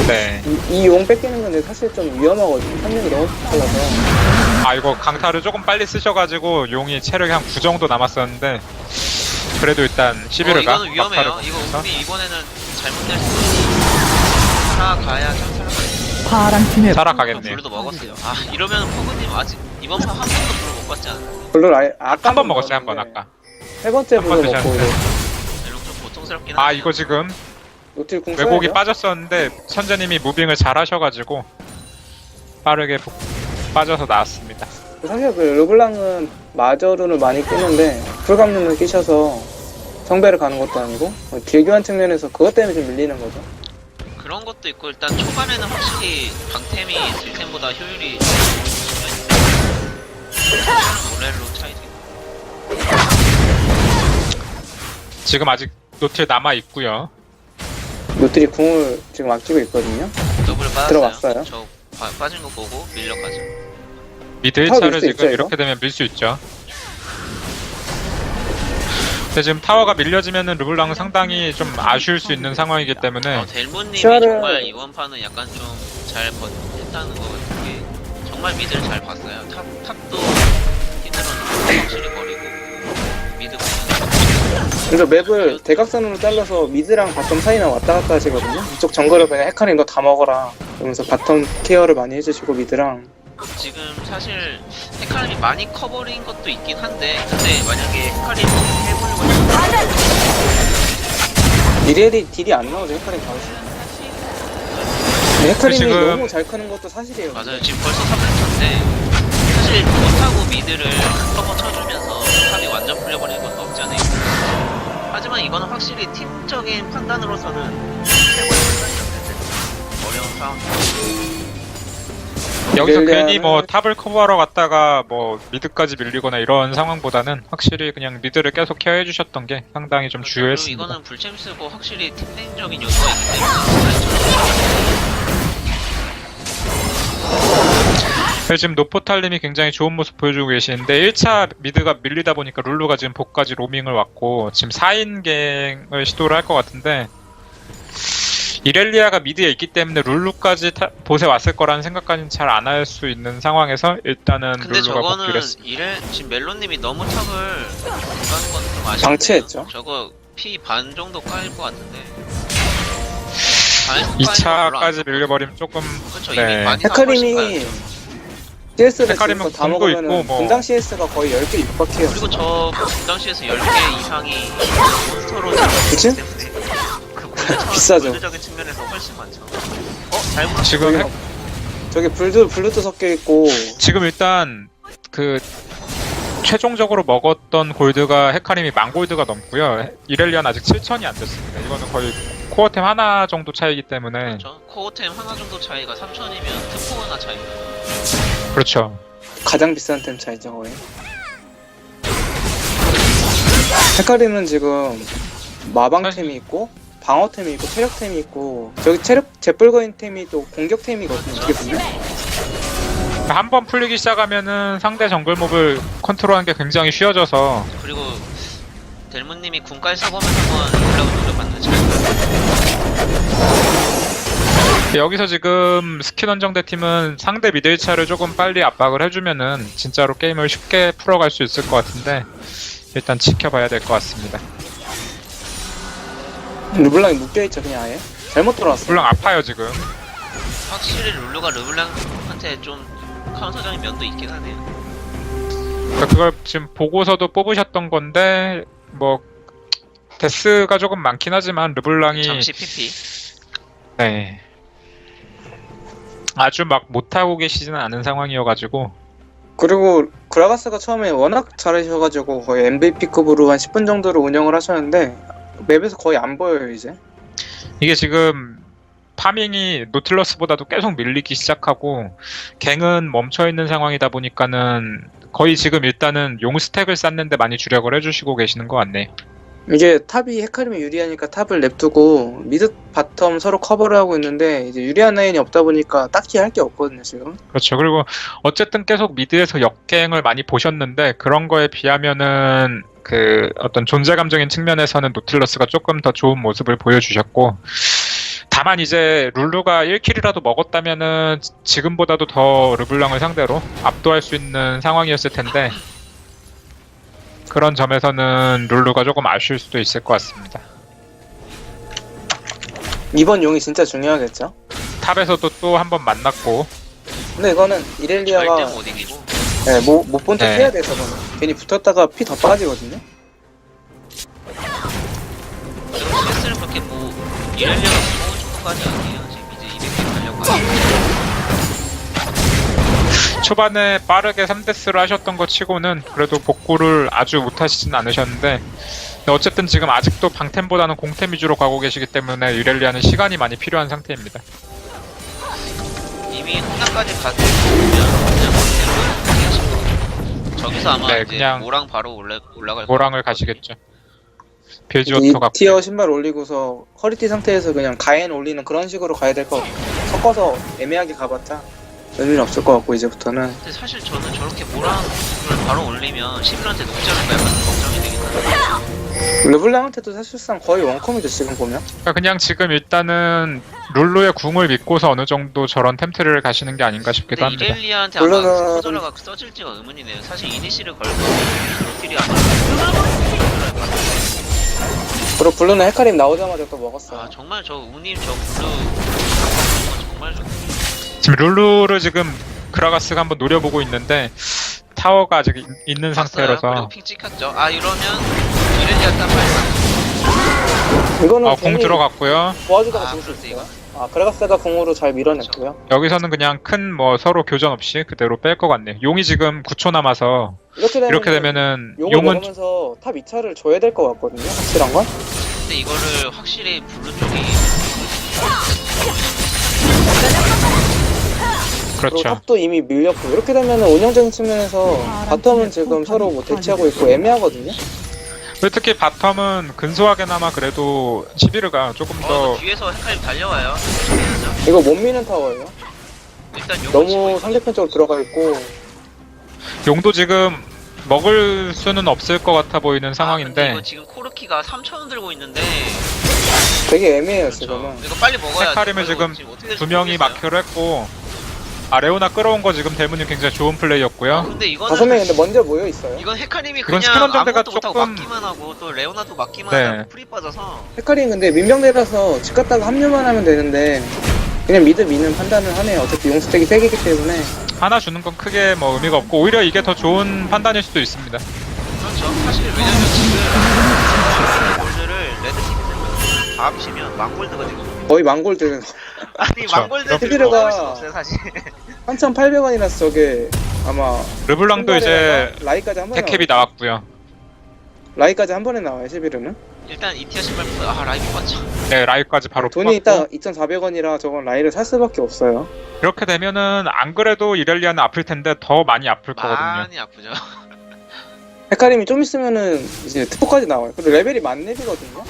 네. 이 용 뺏기는 건데 사실 좀 위험하거든요. 판명이 너무 빨라서. 이거 강타를 조금 빨리 쓰셔가지고 용이 체력이 한 9 정도 남았었는데, 그래도 일단 시비르가 이거는 위험해요. 막타를 이거 보면서. 우리 이번에는 잘못될 수 있어요. 살아가야죠. 파란팀의 살아가겠네요. 블루도 먹었어요. 이러면 포그님 아직 이번 판 한 번도 블루 못 봤지 않아요? 별로 아예 아까 한 번 먹었어요, 한 번 아까. 세 번째 한번 블루 먹고 드셨는데. 좀 고통스럽긴 하네요. 이거 지금 노틸 궁 왜곡이 써야죠. 빠졌었는데 선재님이 무빙을 잘 하셔가지고 빠르게 빠져서 나왔습니다. 사실 그 르블랑은 마저루를 많이 끼는데 풀감론을 끼셔서 성배를 가는 것도 아니고 딜교환 측면에서 그것 때문에 좀 밀리는 거죠. 그런 것도 있고 일단 초반에는 확실히 방템이 딜템보다 효율이 모렐로 차이도 있고. 지금 아직 노틸 남아 있고요. 노틸이 궁을 지금 아끼고 있거든요. 더블 빠졌어요. 들어갔어요. 저 빠진 거 보고 밀려가죠. 미드 타워 1차를 밀수 지금 있죠, 이렇게 되면 밀 수 있죠. 근데 지금 타워가 밀려지면은 르블랑은 상당히 좀 아쉬울 수 있는 상황이기 때문에 델모님이 시야를- 정말 이번 판은 약간 좀 잘 버텼다는 거 같은 게 정말 미드를 잘 봤어요. 탑도 히드로는 확실히 버리고 미드 보면 그래서 맵을 대각선으로 잘라서 미드랑 바텀 사이만 왔다 갔다 하시거든요. 이쪽 정글을 그냥 헤카림 너 다 먹어라. 그러면서 바텀 케어를 많이 해주시고 미드랑 지금 사실 헤카림이 많이 커버린 것도 있긴 한데 근데 만약에 헤카림을 해보려고 하면 이렐이 딜이 안 나오죠. 헤카림 나오시면. 헤카림이 지금- 너무 잘 크는 것도 사실이에요. 맞아요. 지금 벌써 3렙차인데 사실 못하고 미드를 커버 쳐주면서 탑이 완전 풀려버리는 것도 없지 않아요. 하지만 이거는 확실히 팀적인 판단으로서는 최고의 판단이었는데 어려운 상황. 여기서 이렐리아는- 괜히 뭐 탑을 커버하러 갔다가 뭐 미드까지 밀리거나 이런 상황보다는 확실히 그냥 미드를 계속 케어해 주셨던 게 상당히 좀 그리고 주요했습니다. 이거는 불챔 쓰고 확실히 팀적인 요소가 있기 때문에 지금 노포탈님이 굉장히 좋은 모습 보여주고 계시는데 1차 미드가 밀리다 보니까 룰루가 지금 복까지 로밍을 왔고 지금 4인갱을 시도를 할 것 같은데 이렐리아가 미드에 있기 때문에 룰루까지 보세 왔을 거라는 생각까지는 잘 안 할 수 있는 상황에서 일단은 근데 룰루가 복귀를 저거는 했습니다. 지금 멜론님이 너무 탑을 못 가는 건 좀 아쉽네요. 방치했죠. 저거 피 반 정도 까일 것 같은데. 2차까지 밀려버리면 조금 그렇죠. 네. 이미 많이 헤카림이 CS를 헤카림은 지금부터 다 궁도 먹으면 있고 뭐- 분당 CS가 거의 10개 육박해요. 그리고 저 당시에서 10개 이상이 몬스터로 그치? 되기 때문에 그 비싸죠. 물리적인 측면에서 훨씬 많죠. 잘 물었어. 지금 저기 블루도 섞여 있고 지금 일단 그 최종적으로 먹었던 골드가 헤카림이 10,000골드가 넘고요. 이렐리아는 아직 7,000이 안 됐습니다. 이거는 거의 코어템 하나 정도 차이기 때문에 그렇죠. 코어템 하나 정도 차이가 3,000이면 특포 하나 차이입니다. 그렇죠. 가장 비싼 템 차이죠 거의. 헤카림은 지금 마방템이 있고 방어템이 있고 체력템이 있고 저기 체력 재빨거인 템이 또 공격템이거든요. 이게 보면 한 번 풀리기 시작하면은 상대 정글 몹을 컨트롤하는 게 굉장히 쉬워져서 그리고 델문님이 군깔 사범을 한번 연락을 노려봤는데 잘 여기서 지금 스킨 원정대 팀은 상대 미드 1차를 조금 빨리 압박을 해주면은 진짜로 게임을 쉽게 풀어갈 수 있을 것 같은데 일단 지켜봐야 될 것 같습니다. 르블랑이 묶여있죠 그냥 아예. 잘못 들어왔어. 물론 아파요 지금. 확실히 룰루가 르블랑한테 좀 카운터적인 면도 있긴 하네요. 그러니까 그걸 지금 보고서도 뽑으셨던 건데 뭐 데스가 조금 많긴 하지만 르블랑이 잠시 PP. 네. 아주 막 못하고 계시지는 않은 상황이어가지고 그리고 그라가스가 처음에 워낙 잘하셔가지고 거의 MVP급으로 한 10분 정도로 운영을 하셨는데 맵에서 거의 안 보여요 이제. 이게 지금 파밍이 노틸러스보다도 계속 밀리기 시작하고 갱은 멈춰있는 상황이다 보니까는 거의 지금 일단은 용 스택을 쌓는데 많이 주력을 해주시고 계시는 것 같네요. 이게 탑이 헤카림이 유리하니까 탑을 냅두고 미드 바텀 서로 커버를 하고 있는데 이제 유리한 라인이 없다 보니까 딱히 할 게 없거든요 지금. 그렇죠. 그리고 어쨌든 계속 미드에서 역갱을 많이 보셨는데 그런 거에 비하면은 그 어떤 존재감적인 측면에서는 노틸러스가 조금 더 좋은 모습을 보여주셨고 다만 이제 룰루가 1킬이라도 먹었다면은 지금보다도 더 르블랑을 상대로 압도할 수 있는 상황이었을 텐데 그런 점에서는 룰루가 조금 아쉬울 수도 있을 것 같습니다. 이번 용이 진짜 중요하겠죠. 탑에서도 또 한 번 만났고 근데 이거는 절대 이렐리아가 못 이기고. 못본 척 네. 해야 돼서 저는 괜히 붙었다가 피 더 빠지거든요. 그리고 CS를 그렇게 뭐 이렐리아가 무서운 정도까지 아니에요. 지금 이제 200개 가려고 하고. 초반에 빠르게 3데스를 하셨던 것 치고는 그래도 복구를 아주 못하시진 않으셨는데 근데 어쨌든 지금 아직도 방템보다는 공템 위주로 가고 계시기 때문에 유렐리아는 시간이 많이 필요한 상태입니다. 이미 혼나까지 가서 보면 그냥 그대로 포기하신 거예요. 저기서 아마 네, 이제 그냥 모랑 바로 올라갈 모랑을 것 같거든요. 가시겠죠. 이 빌지워터 갖고 티어 신발 올리고서 허리띠 상태에서 그냥 가엔 올리는 그런 식으로 가야 될 것 같고 섞어서 애매하게 가봤자 의미는 없을 것 같고 이제부터는 근데 사실 저는 저렇게 모랑을 바로 올리면 시블한테 녹지 않을까 약간 걱정이 되긴 하는데 르블랑한테도 사실상 거의 원컴이죠 지금 보면. 그러니까 그냥 지금 일단은 룰루의 궁을 믿고서 어느 정도 저런 템트를 가시는 게 아닌가 싶기도 근데 합니다. 이렐리아한테 아마 물론은- 커져라가 써질지가 의문이네요. 사실 이니시를 걸고 로틸이 아니라 그리고 블루는 헤카림 나오자마자 또 먹었어요. 아 정말 저 우님 저 블루 정말 좋네요. 지금 룰루를 지금 그라가스가 한번 노려보고 있는데 타워가 아직 있는 봤어요. 상태라서 그리고 핑 찍혔죠. 아 이러면 이렐리아 딱 빨리. 이거는 공 들어갔고요. 도와주다가 아, 죽을 수 그렇지, 있어요. 아 그라가스가 공으로 잘 밀어냈고요. 여기서는 그냥 큰 뭐 서로 교전 없이 그대로 뺄 것 같네요. 용이 지금 9초 남아서 이렇게 되면은 용을 용은 먹으면서 탑 2차를 줘야 될 것 같거든요. 확실한 건. 근데 이거를 확실히 블루 쪽이 그리고 그렇죠. 탑도 이미 밀렸고 이렇게 되면은 운영적인 측면에서 바텀은 지금 서로 뭐 대치하고 있고 애매하거든요. 그리고 특히 바텀은 근소하게나마 그래도 시비르가 조금 더 뒤에서 헷갈림 달려와요. 이거 못 미는 타워예요. 일단 용을 치고 너무 있거든요. 상대편 쪽으로 들어가 있고 용도 지금 먹을 수는 없을 것 같아 보이는 근데 상황인데 이거 지금 코르키가 3,000원 들고 있는데 되게 애매해요 그렇죠. 지금은. 이거 빨리 먹어야 헤카림을 지금 두 명이 막혀를 했고 레오나 끌어온 거 지금 대문이 굉장히 좋은 플레이였고요. 근데 이거는 5명이 근데 먼저 모여 있어요. 이건 헤카림이 이건 그냥 스캐넌 정대가 아무것도 못하고 조금- 막기만 하고 또 레오나도 막기만 네. 하고 풀이 빠져서 헤카림 근데 민병대라서 집 갔다가 합류만 하면 되는데 그냥 미드 미는 판단을 하네요. 어차피 용스택이 3개이기 때문에. 하나 주는 건 크게 뭐 의미가 없고 오히려 이게 더 좋은 판단일 수도 있습니다. 그렇죠. 사실 왜냐면 지금 골드를 레드팀이 들고 다 합치면 망골드거든요. 거의 망골드 아니 그쵸. 망골드 들고 헤비르가- 먹을 수가 없어요 사실. 3,800원이라서 저게 아마 르블랑도 이제 라이까지 한 번에 택캡이 나와요. 나왔고요. 라이까지 한 번에 나와요 11위는. 일단 이티아 신발부터 라이브 봤죠. 네, 라이브까지 바로 돈이 뽑았고 딱 2,400원이라 저건 라이를 살 수밖에 없어요. 이렇게 되면은 안 그래도 이렐리아는 아플 텐데 더 많이 아플 거거든요. 많이 아프죠. 헤카림이 좀 있으면은 이제 특포까지 나와요. 근데 레벨이 만렙이거든요.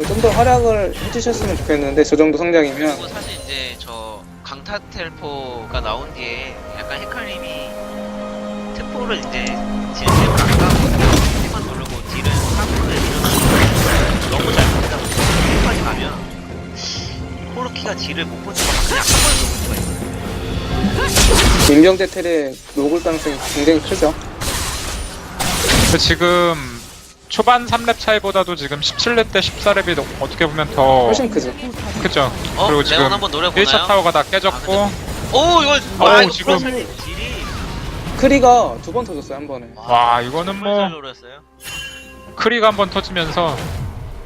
좀 더 활약을 해주셨으면 좋겠는데 저 정도 성장이면 그리고 사실 이제 저 강타 텔포가 나온 뒤에 약간 헤카림이 텔포를 이제 질템을 안 가고 만 누르고 딜은 3분에 일어나는 너무 잘못하다 보니까 텔까지 가면 코르키가 딜을 못 버티고 그냥 한 번에 녹을 수가 있어요. 민병대 텔에 녹을 가능성이 굉장히 크죠. 근데 지금 초반 3렙 차이보다도 지금 17렙 대 14렙이 어떻게 보면 더 훨씬 크죠. 크죠. 어? 그리고 레온 지금 한번 노려보나요? 1차 타워가 다 깨졌고 오 이거 이거 지금- 지금 딜이 크리가 2번 터졌어요 한 번에. 와 이거는 정말 뭐 잘 노렸어요. 크리가 한번 터지면서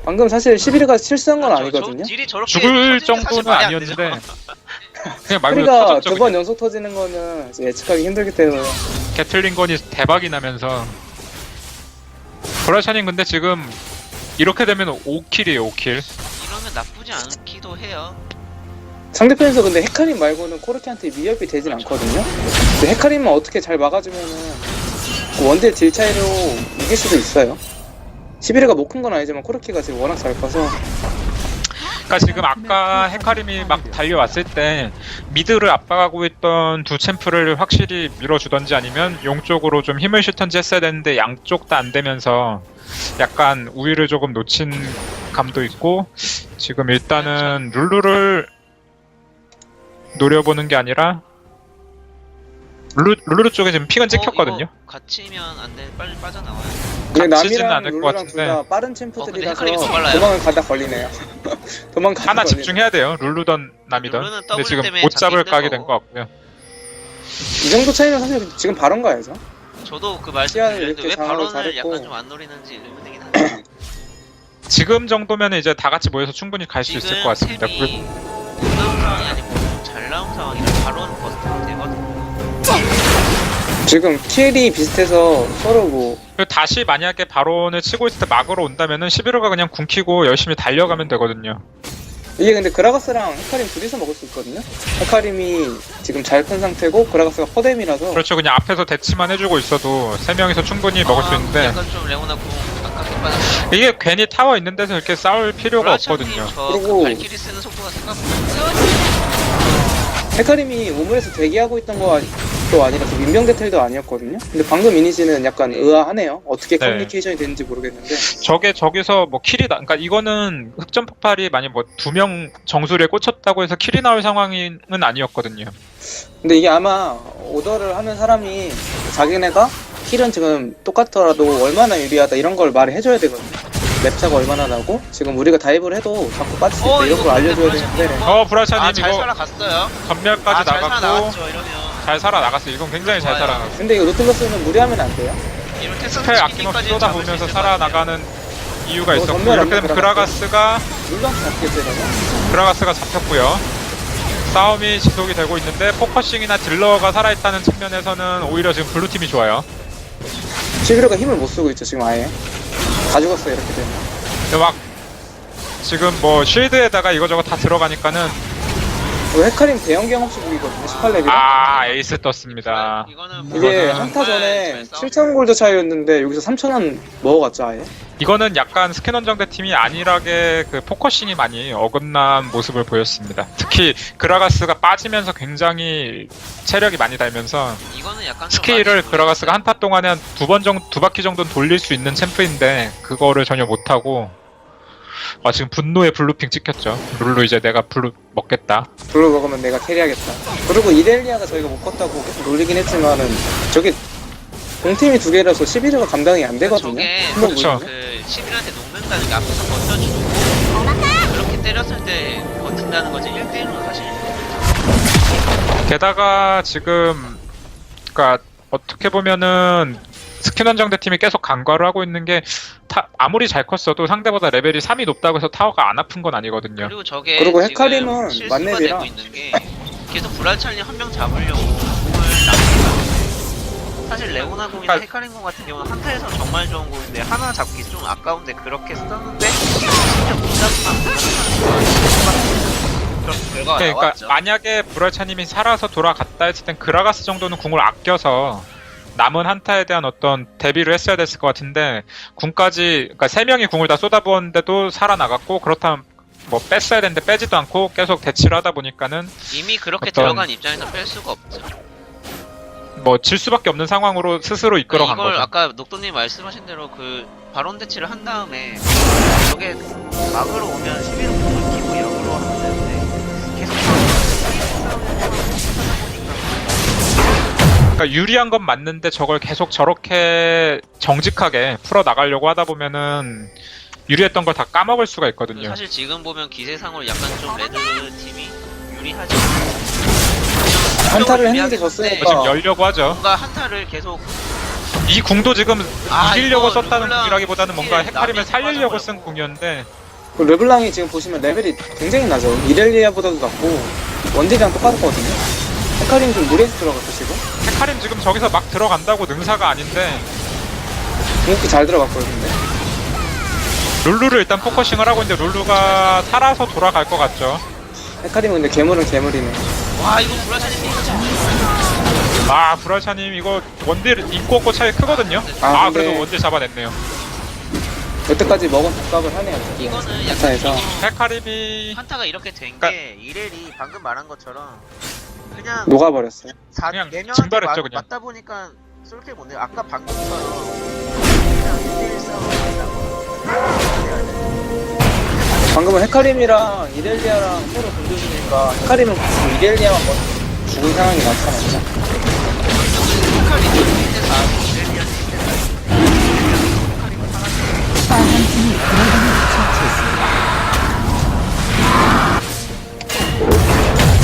방금 사실 11위가 실수한 건 그렇죠. 아니거든요. 저 딜이 저렇게 죽을 터지는 게 사실 정도는 말이 안 아니었는데 되죠. 그냥 말 그대로 크리가 터졌죠. 2번 그냥. 연속 터지는 거는 이제 예측하기 힘들기 때문에 게틀링건이 대박이 나면서 브라샤님 근데 지금 이렇게 되면 5킬이에요 5킬. 이러면 나쁘지 않기도 해요. 상대편에서 근데 헤카림 말고는 코르키한테 위협이 되진 않거든요. 근데 헤카림만 어떻게 잘 막아주면은 원딜 딜 차이로 이길 수도 있어요. 11위가 못 큰 건 아니지만 코르키가 지금 워낙 잘 커서 그러니까 지금 아까 헤카림이 막 달려왔을 때 미드를 압박하고 있던 두 챔프를 확실히 밀어주던지 아니면 용 쪽으로 좀 힘을 실던지 했어야 되는데 양쪽 다 안 되면서 약간 우위를 조금 놓친 감도 있고 지금 일단은 룰루를 노려보는 게 아니라 룰루 쪽에 지금 픽은 찍혔거든요. 이거 갇히면 안 돼. 빨리 빠져나와요. 근데 갇히지는 남이랑 않을 것 룰루랑 같은데. 둘 다 빠른 근데 챔프들이라서 헤카림이 더 빨라요. 도망을 가다 걸리네요. 도망가다 하나 걸리네요. 집중해야 돼요. 룰루던 남이던. 룰루는 근데 W 지금 때문에 못 잡을 잡기 각이 힘든 된 것 같고요. 이 정도 차이면 사실 지금 바론 가야죠. 저도 그 말씀 시야를 드렸는데 왜 이렇게 장악을 발언을 잘했고. 약간 좀 안 노리는지 의문이긴 한데 지금 정도면 이제 다 같이 모여서 충분히 갈 수 있을 것 같습니다. 템이 못 나온 상황이 아니고 잘 나온 상황이라 발언 버스트가 되거든요. 지금 TL이 비슷해서 서로 뭐 그리고 다시 만약에 바론을 치고 있을 때 막으러 온다면은 11호가 그냥 궁키고 열심히 달려가면 되거든요. 이게 근데 그라가스랑 헤카림 둘이서 먹을 수 있거든요. 헤카림이 지금 잘 큰 상태고 그라가스가 퍼뎀이라서 그렇죠. 그냥 앞에서 대치만 해주고 있어도 3명이서 충분히 먹을 수 있는데 약간 좀 레오나 궁 아깝게 빠졌어요. 이게 괜히 타워 있는 데서 이렇게 싸울 필요가 없거든요. 그리고- 그 발키리 쓰는 속도가 생각보다 헤카림이 우물에서 대기하고 있던 거도 아니라서 민병대 텔도 아니었거든요. 근데 방금 이니지는 약간 의아하네요. 어떻게 네. 커뮤니케이션이 되는지 모르겠는데 저기서 뭐 킬이 나, 그러니까 이거는 흑점 폭발이 만약 뭐 2명 정수리에 꽂혔다고 해서 킬이 나올 상황은 아니었거든요. 근데 이게 아마 오더를 하는 사람이 자기네가 킬은 지금 똑같더라도 얼마나 유리하다 이런 걸 말을 해줘야 되거든요. 랩차가 얼마나 나고 지금 우리가 다이브를 해도 자꾸 빠질 수 있다 어, 이런 이거 걸 알려줘야 근데 되는데 브라샤님 잘 이거 살아갔어요. 전멸까지 잘 나갔고 살아나갔죠 이러면. 잘 살아나갔어요. 이건 굉장히 잘 좋아요. 살아나갔어요. 근데 이거 노틀러스는 무리하면 안 돼요. 이런 텍사스 스펠 아낌없이 치킨까지 쏟아보면서 살아나가는 이유가 있었고 전멸 이렇게 없는 되면 그라가스가 물론 잡겠어요. 잡혔고요. 싸움이 지속이 되고 있는데 포커싱이나 딜러가 살아있다는 측면에서는 오히려 지금 블루팀이 좋아요. 시그르가 힘을 못 쓰고 있죠 지금 아예. 다 죽었어요 이렇게 되면. 근데 막 지금 뭐 쉴드에다가 이거저거 다 들어가니까는 이거 헤카림 대형 경험치 무기거든요 18렙이라. 에이스 떴습니다. 이거는 이게 이거는 한타 전에 잘 7,000 골드 차이였는데 여기서 3,000원 먹어갔죠 아예. 이거는 약간 스캐넌정대 팀이 안일하게 그 포커싱이 많이 어긋난 모습을 보였습니다. 특히 그라가스가 빠지면서 굉장히 체력이 많이 달면서 이거는 약간 좀 스킬을 많이 그라가스가 한타 동안에 한 두 바퀴 정도는 돌릴 수 있는 챔프인데 그거를 전혀 못하고 지금 분노의 블루핑 찍혔죠. 룰루 이제 내가 블루 먹겠다. 블루 먹으면 내가 캐리하겠다. 그리고 이렐리아가 저희가 못 껐다고 계속 놀리긴 했지만은 저게 공팀이 두 개라서 11호가 감당이 안 되거든요. 저게 한번 그렇죠. 보여주면. 그 11한테 녹는다는 게 앞에서 버텨주고 그렇게 때렸을 때 버틴다는 거지 1대1로 사실 게다가 지금 그러니까 어떻게 보면은 스킨원정대 팀이 계속 간과를 하고 있는 게 아무리 잘 컸어도 상대보다 레벨이 3이 높다고 해서 타워가 안 아픈 건 아니거든요. 그리고 저게 그리고 지금 헤카림은 실수가 만렙이라. 되고 있는 게 계속 브랄찰리 한 명 잡으려고 공을 납니다. 사실 레오나 공이나 헤카림 공 같은 경우는 한타에서 정말 좋은 공인데 하나 잡기 좀 아까운데 그렇게 썼는데 진짜 못 잡으면 그런 결과가 그러니까 나왔죠. 만약에 브랄차님이 살아서 돌아갔다 했을 땐 그라가스 정도는 궁을 아껴서 남은 한타에 대한 어떤 대비를 했어야 됐을 것 같은데 궁까지 그러니까 3명이 궁을 다 쏟아부었는데도 살아나갔고 그렇다면 뭐 뺐어야 되는데 빼지도 않고 계속 대치를 하다 보니까는 이미 그렇게 어떤- 들어간 입장에서 뺄 수가 없죠. 뭐 질 수밖에 없는 상황으로 스스로 이끌어간 이걸 거죠. 아까 녹도님 말씀하신 대로 그 바론 대치를 한 다음에 저게 막으로 오면 11호 공을 끼고 역으로 하면 되는데 계속 그러니까 유리한 건 맞는데 저걸 계속 저렇게 정직하게 풀어 나가려고 하다 보면은 유리했던 걸 다 까먹을 수가 있거든요. 사실 지금 보면 기세상으로 약간 좀 레드 팀이 유리하죠. 한타를 했는데 유리하긴 졌으니까. 지금 열려고 하죠. 뭔가 한타를 계속 이 궁도 지금 이기려고 이거 썼다는 르블랑 궁이라기보다는 뭔가 스킬 헤카림을 나비 살리려고 빠져버렸고. 쓴 궁이었는데 그 르블랑이 지금 보시면 레벨이 굉장히 낮아요. 이렐리아보다도 낮고 원딜이랑 똑같거든요. 헤카림 좀 무리해서 들어갔어 지금. 헤카림 지금 저기서 막 들어간다고 능사가 아닌데 궁극기 잘 들어갔거든요. 룰루를 일단 포커싱을 하고 있는데 룰루가 살아서 돌아갈 것 같죠. 헤카림은 근데 괴물은 괴물이네. 와 이거 브라샤님 브라샤님 이거 원딜 인구 없고 차이 크거든요. 아, 근데- 그래도 원딜 잡아냈네요. 여태까지 먹은 밥값을 하네요. 저게. 이거는 약간 한타에서. 헤카림이 한타가 이렇게 된 그러니까- 게 이렐이 방금 말한 것처럼 그냥 녹아버렸어요. 그냥 4명한테 증발했죠, 그냥. 맞다 보니까 쏠게 못 내요. 아까 방금처럼 그냥 1대1 싸움이라고 방금은 헤카림이랑 이렐리아랑 서로 공조주니까 헤카림은 지금 이렐리아만 먼저 죽은 상황이 나타났죠. 헤카림이 1대4 이렐리아 1대4 빨간 팀이 드래곤을 처치했습니다.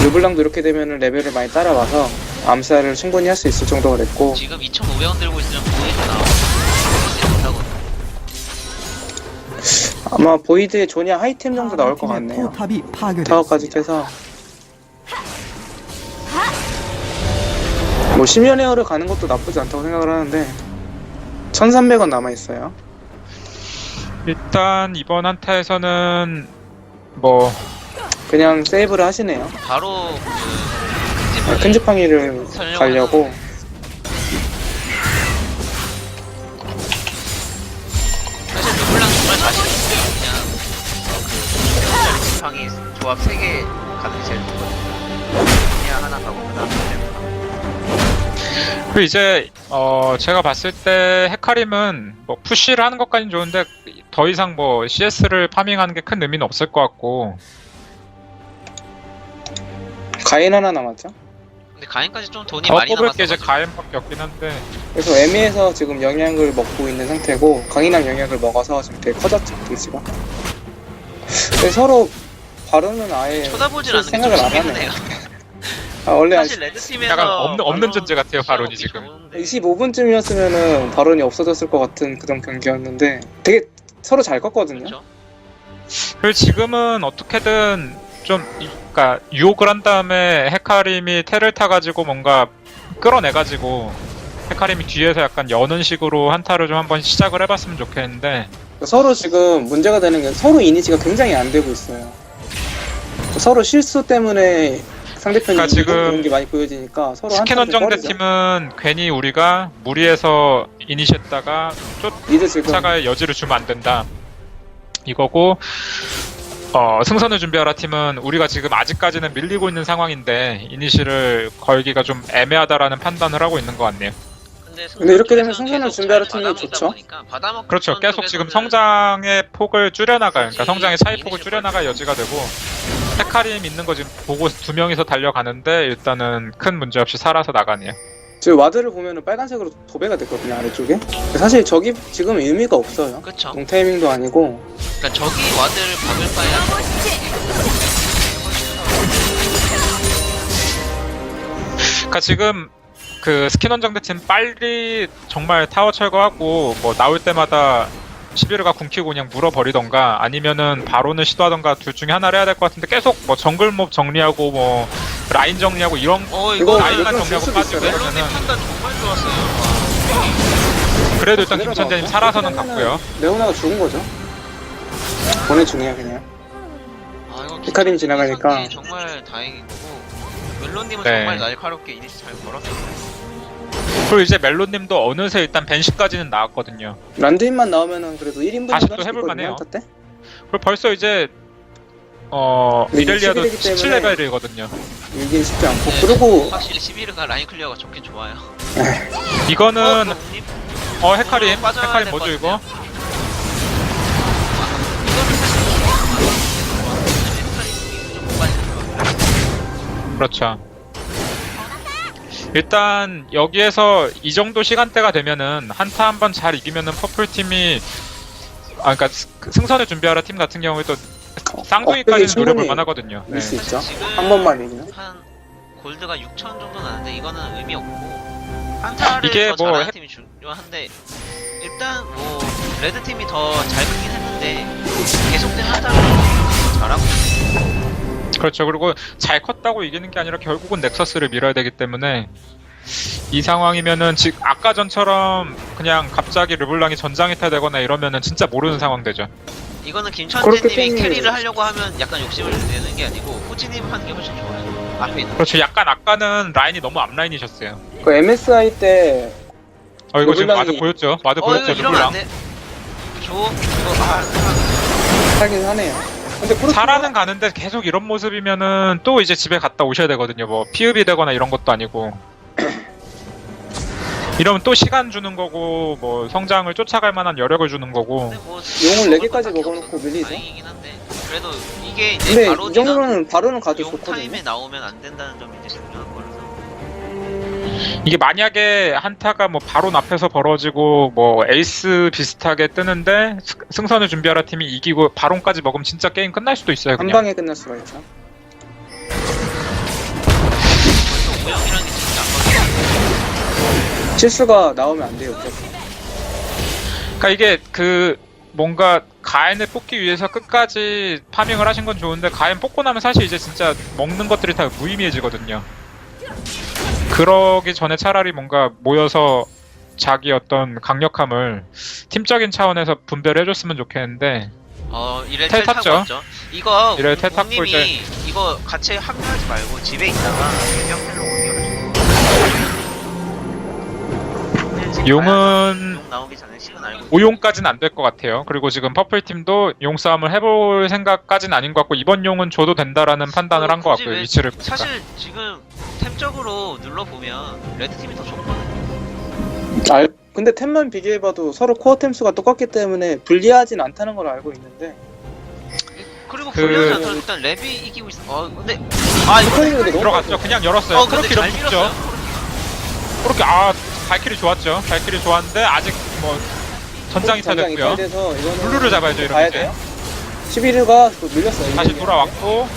르블랑도 이렇게 되면 레벨을 많이 따라와서 암살을 충분히 할 수 있을 정도가 됐고 지금 2,500원 들고 있으면 보이드 나오고 못하거든. 아마 보이드의 조냐 하이템 정도 나올 것 팀의 같네요. 포탑이 파괴됐습니다. 타워까지 깨서 뭐 10년 에어를 가는 것도 나쁘지 않다고 생각을 하는데 1300원 남아있어요. 일단 이번 한타에서는 뭐 그냥 세이브를 하시네요. 바로 큰 지팡이를 가려고. 사실 르블랑 정말 자신 있어요. 그냥 그 100원짜리 지팡이 조합 3개 가는 게 제일 좋거든요. 그냥 하나 가고 그다음에 그 이제 제가 봤을 때 헤카림은 뭐 푸시를 하는 것까지는 좋은데 더 이상 뭐 CS를 파밍하는 게 큰 의미는 없을 것 같고 가인 하나 남았죠? 근데 가인까지 좀 돈이 더 많이 뽑을 게 이제 남았어. 가엠밖에 없긴 한데 그래서 애매해서 지금 영향을 먹고 있는 상태고 강인한 영향을 먹어서 지금 되게 커졌죠 게이지가. 근데 서로 바로는 아예 쳐다보질 쓸 않는 게 생각을 좀 안 심해요. 하네. 원래 한 사실 레드 팀에서 약간 없는 존재 같아요 바론이 지금. 25분쯤이었으면은 발언이 없어졌을 것 같은 그런 경기였는데 되게 서로 잘 컸거든요. 그렇죠. 그리고 지금은 어떻게든 좀 그러니까 유혹을 한 다음에 헤카림이 테를 타가지고 뭔가 끌어내가지고 헤카림이 뒤에서 약간 여는 식으로 한타를 좀 한번 시작을 해봤으면 좋겠는데 서로 지금 문제가 되는 게 서로 이니지가 굉장히 안 되고 있어요. 서로 실수 때문에 상대편이 그러니까 지금 그런 게 많이 보여지니까 서로 스캐넌 한타를 정대 꺼리죠. 팀은 괜히 우리가 무리해서 이니시했다가 미드 지금 쫓아갈 여지를 주면 안 된다 이거고 승선을 준비하라 팀은 우리가 지금 아직까지는 밀리고 있는 상황인데 이니시를 걸기가 좀 애매하다라는 판단을 하고 있는 것 같네요. 근데 이렇게 되면 승선을 준비하라 팀이 좋죠. 그렇죠. 계속 지금 성장의 폭을 줄여나가요. 그러니까 성장의 차이 폭을 줄여나갈 여지가 되고 헤카림 있는 거 지금 보고 두 명이서 달려가는데 일단은 큰 문제 없이 살아서 나가네요. 지금 와드를 보면은 빨간색으로 도배가 됐거든요 아래쪽에. 사실 저기 지금 의미가 없어요. 그쵸. 동 타이밍도 아니고. 그러니까 저기 와드를 박을 바에 그러니까 지금 그 스키넌 정대팀 빨리 정말 타워 철거하고 뭐 나올 때마다 11호가 궁키고 그냥 물어버리던가 아니면은 바론을 시도하던가 둘 중에 하나를 해야 될 것 같은데 계속 뭐 정글몹 정리하고 뭐 라인 정리하고 이런 이거 이거 라인만 좀 정리하고 줄 수도 빠지고 있어요. 멜론님 그러면은 판단 정말 좋았어요. 그래도 일단 그대로 김천재님 나왔고, 살아서는 그렇게 갔고요. 되면은 레오나가 죽은 거죠. 보내주네요 그냥. 아, 이거 헤카림 지나가니까. 선택이 정말 다행인 거고 멜론님은 네. 정말 날카롭게 이니시 잘 걸었어요. 그리고 이제 멜로님도 어느새 일단 벤시까지는 나왔거든요. 란드인만 나오면은 그래도 1인분 다시 또 해볼 만해요. 때? 그리고 벌써 이제 네, 이렐리아도 11이기 때문에 17레벨이거든요. 이긴 쉽지 않고. 네, 그리고 확실히 11가 라인 클리어가 좋긴 좋아요. 이거는 님 헤카림 빠져야 헤카림 될 뭐죠 것 이거? 그렇죠. 일단 여기에서 이 정도 시간대가 되면은 한타 한번 잘 이기면은 퍼플 팀이 그러니까 승선을 준비하라 팀 같은 경우에도 쌍둥이까지는 충분히 노려볼 만하거든요. 네. 이길 수 있죠. 지금 한 번만 이기면. 한 골드가 6천 정도 나는데 이거는 의미 없고 한타를 이게 더 뭐 잘하는 팀이 중요한데 일단 뭐 레드 팀이 더 잘 긁긴 했는데 계속된 한타를 더 잘하고 있어요. 그렇죠. 그리고 잘 컸다고 이기는 게 아니라 결국은 넥서스를 밀어야 되기 때문에 이 상황이면은 지금 아까 전처럼 그냥 갑자기 르블랑이 전장이타 되거나 이러면은 진짜 모르는 상황 되죠. 이거는 그렇게 김천재님이 땡기는 캐리를 거죠. 하려고 하면 약간 욕심을 내는 게 아니고 후지님 하는 게 훨씬 좋아요. 앞에 있는 그렇죠. 약간 아까는 라인이 너무 앞라인이셨어요. 그 MSI 때 이거 지금 르블랑이- 와드 보였죠? 와드 이거 보였죠 이러면 안 르블랑. 돼. 이거 하긴 하네요. 근데 살아는 가는데 계속 이런 모습이면은 또 이제 집에 갔다 오셔야 되거든요. 뭐 피읍이 되거나 이런 것도 아니고. 이러면 또 시간 주는 거고 뭐 성장을 쫓아갈 만한 여력을 주는 거고. 근데 뭐 용을 4개까지 딱히 먹어놓고 없어서 밀리죠. 다행이긴 한데 그래도 이게 이제 근데 이 바론이나 정도면 바로는 가도 용 좋거든요. 타임에 나오면 안 된다는 점이 이제 중요한 거라서. 이게 만약에 한타가 뭐 바로 앞에서 벌어지고 뭐 에이스 비슷하게 뜨는데 승선을 준비하라 팀이 이기고 바론까지 먹으면 진짜 게임 끝날 수도 있어요. 한 그냥. 방에 끝날 수가 있죠. 벌써 오영이라는 게 진짜 안 걸려. 실수가 나오면 안 돼요. 무조건. 그러니까 이게 그 뭔가 가엔을 뽑기 위해서 끝까지 파밍을 하신 건 좋은데 가엔 뽑고 나면 사실 이제 진짜 먹는 것들이 다 무의미해지거든요. 그러기 전에 차라리 뭔가 모여서 자기 어떤 강력함을 팀적인 차원에서 분배를 해줬으면 좋겠는데 이래 텔 텔 타고 탔죠? 왔죠. 이거 이래 텔 탔고 님이 이제- 이거 같이 합류하지 말고 집에 있다가 대명텔로 옮겨가지고 용은 용 나오기 전에 시간 알고 5용까지는 안 될 것 같아요. 그리고 지금 퍼플팀도 용 싸움을 해볼 생각까지는 아닌 것 같고 이번 용은 줘도 된다라는 판단을 한 것 굳이 같고요. 왜- 위치를 보니까. 사실 지금 템적으로 눌러보면 레드팀이 더 좋거든요. 근데 템만 비교해봐도 서로 코어 템 수가 똑같기 때문에 불리하진 않다는 걸 알고 있는데 그리고 그- 불려서 일단 랩이 이기고 있어. 근데 이거 슈퍼리그 너무 들어갔죠. 그냥 열었어요. 근데 그렇게 잘 이러면 밀었어요. 죽죠. 그렇게 발키리 좋았죠. 발키리 좋았는데 아직 뭐 전장이 전장이 타졌고요. 돼서 이거는 룰루를 잡아야죠, 이러면 봐야 이제. 돼요. 11일가 밀렸어요. 다시 11일. 돌아왔고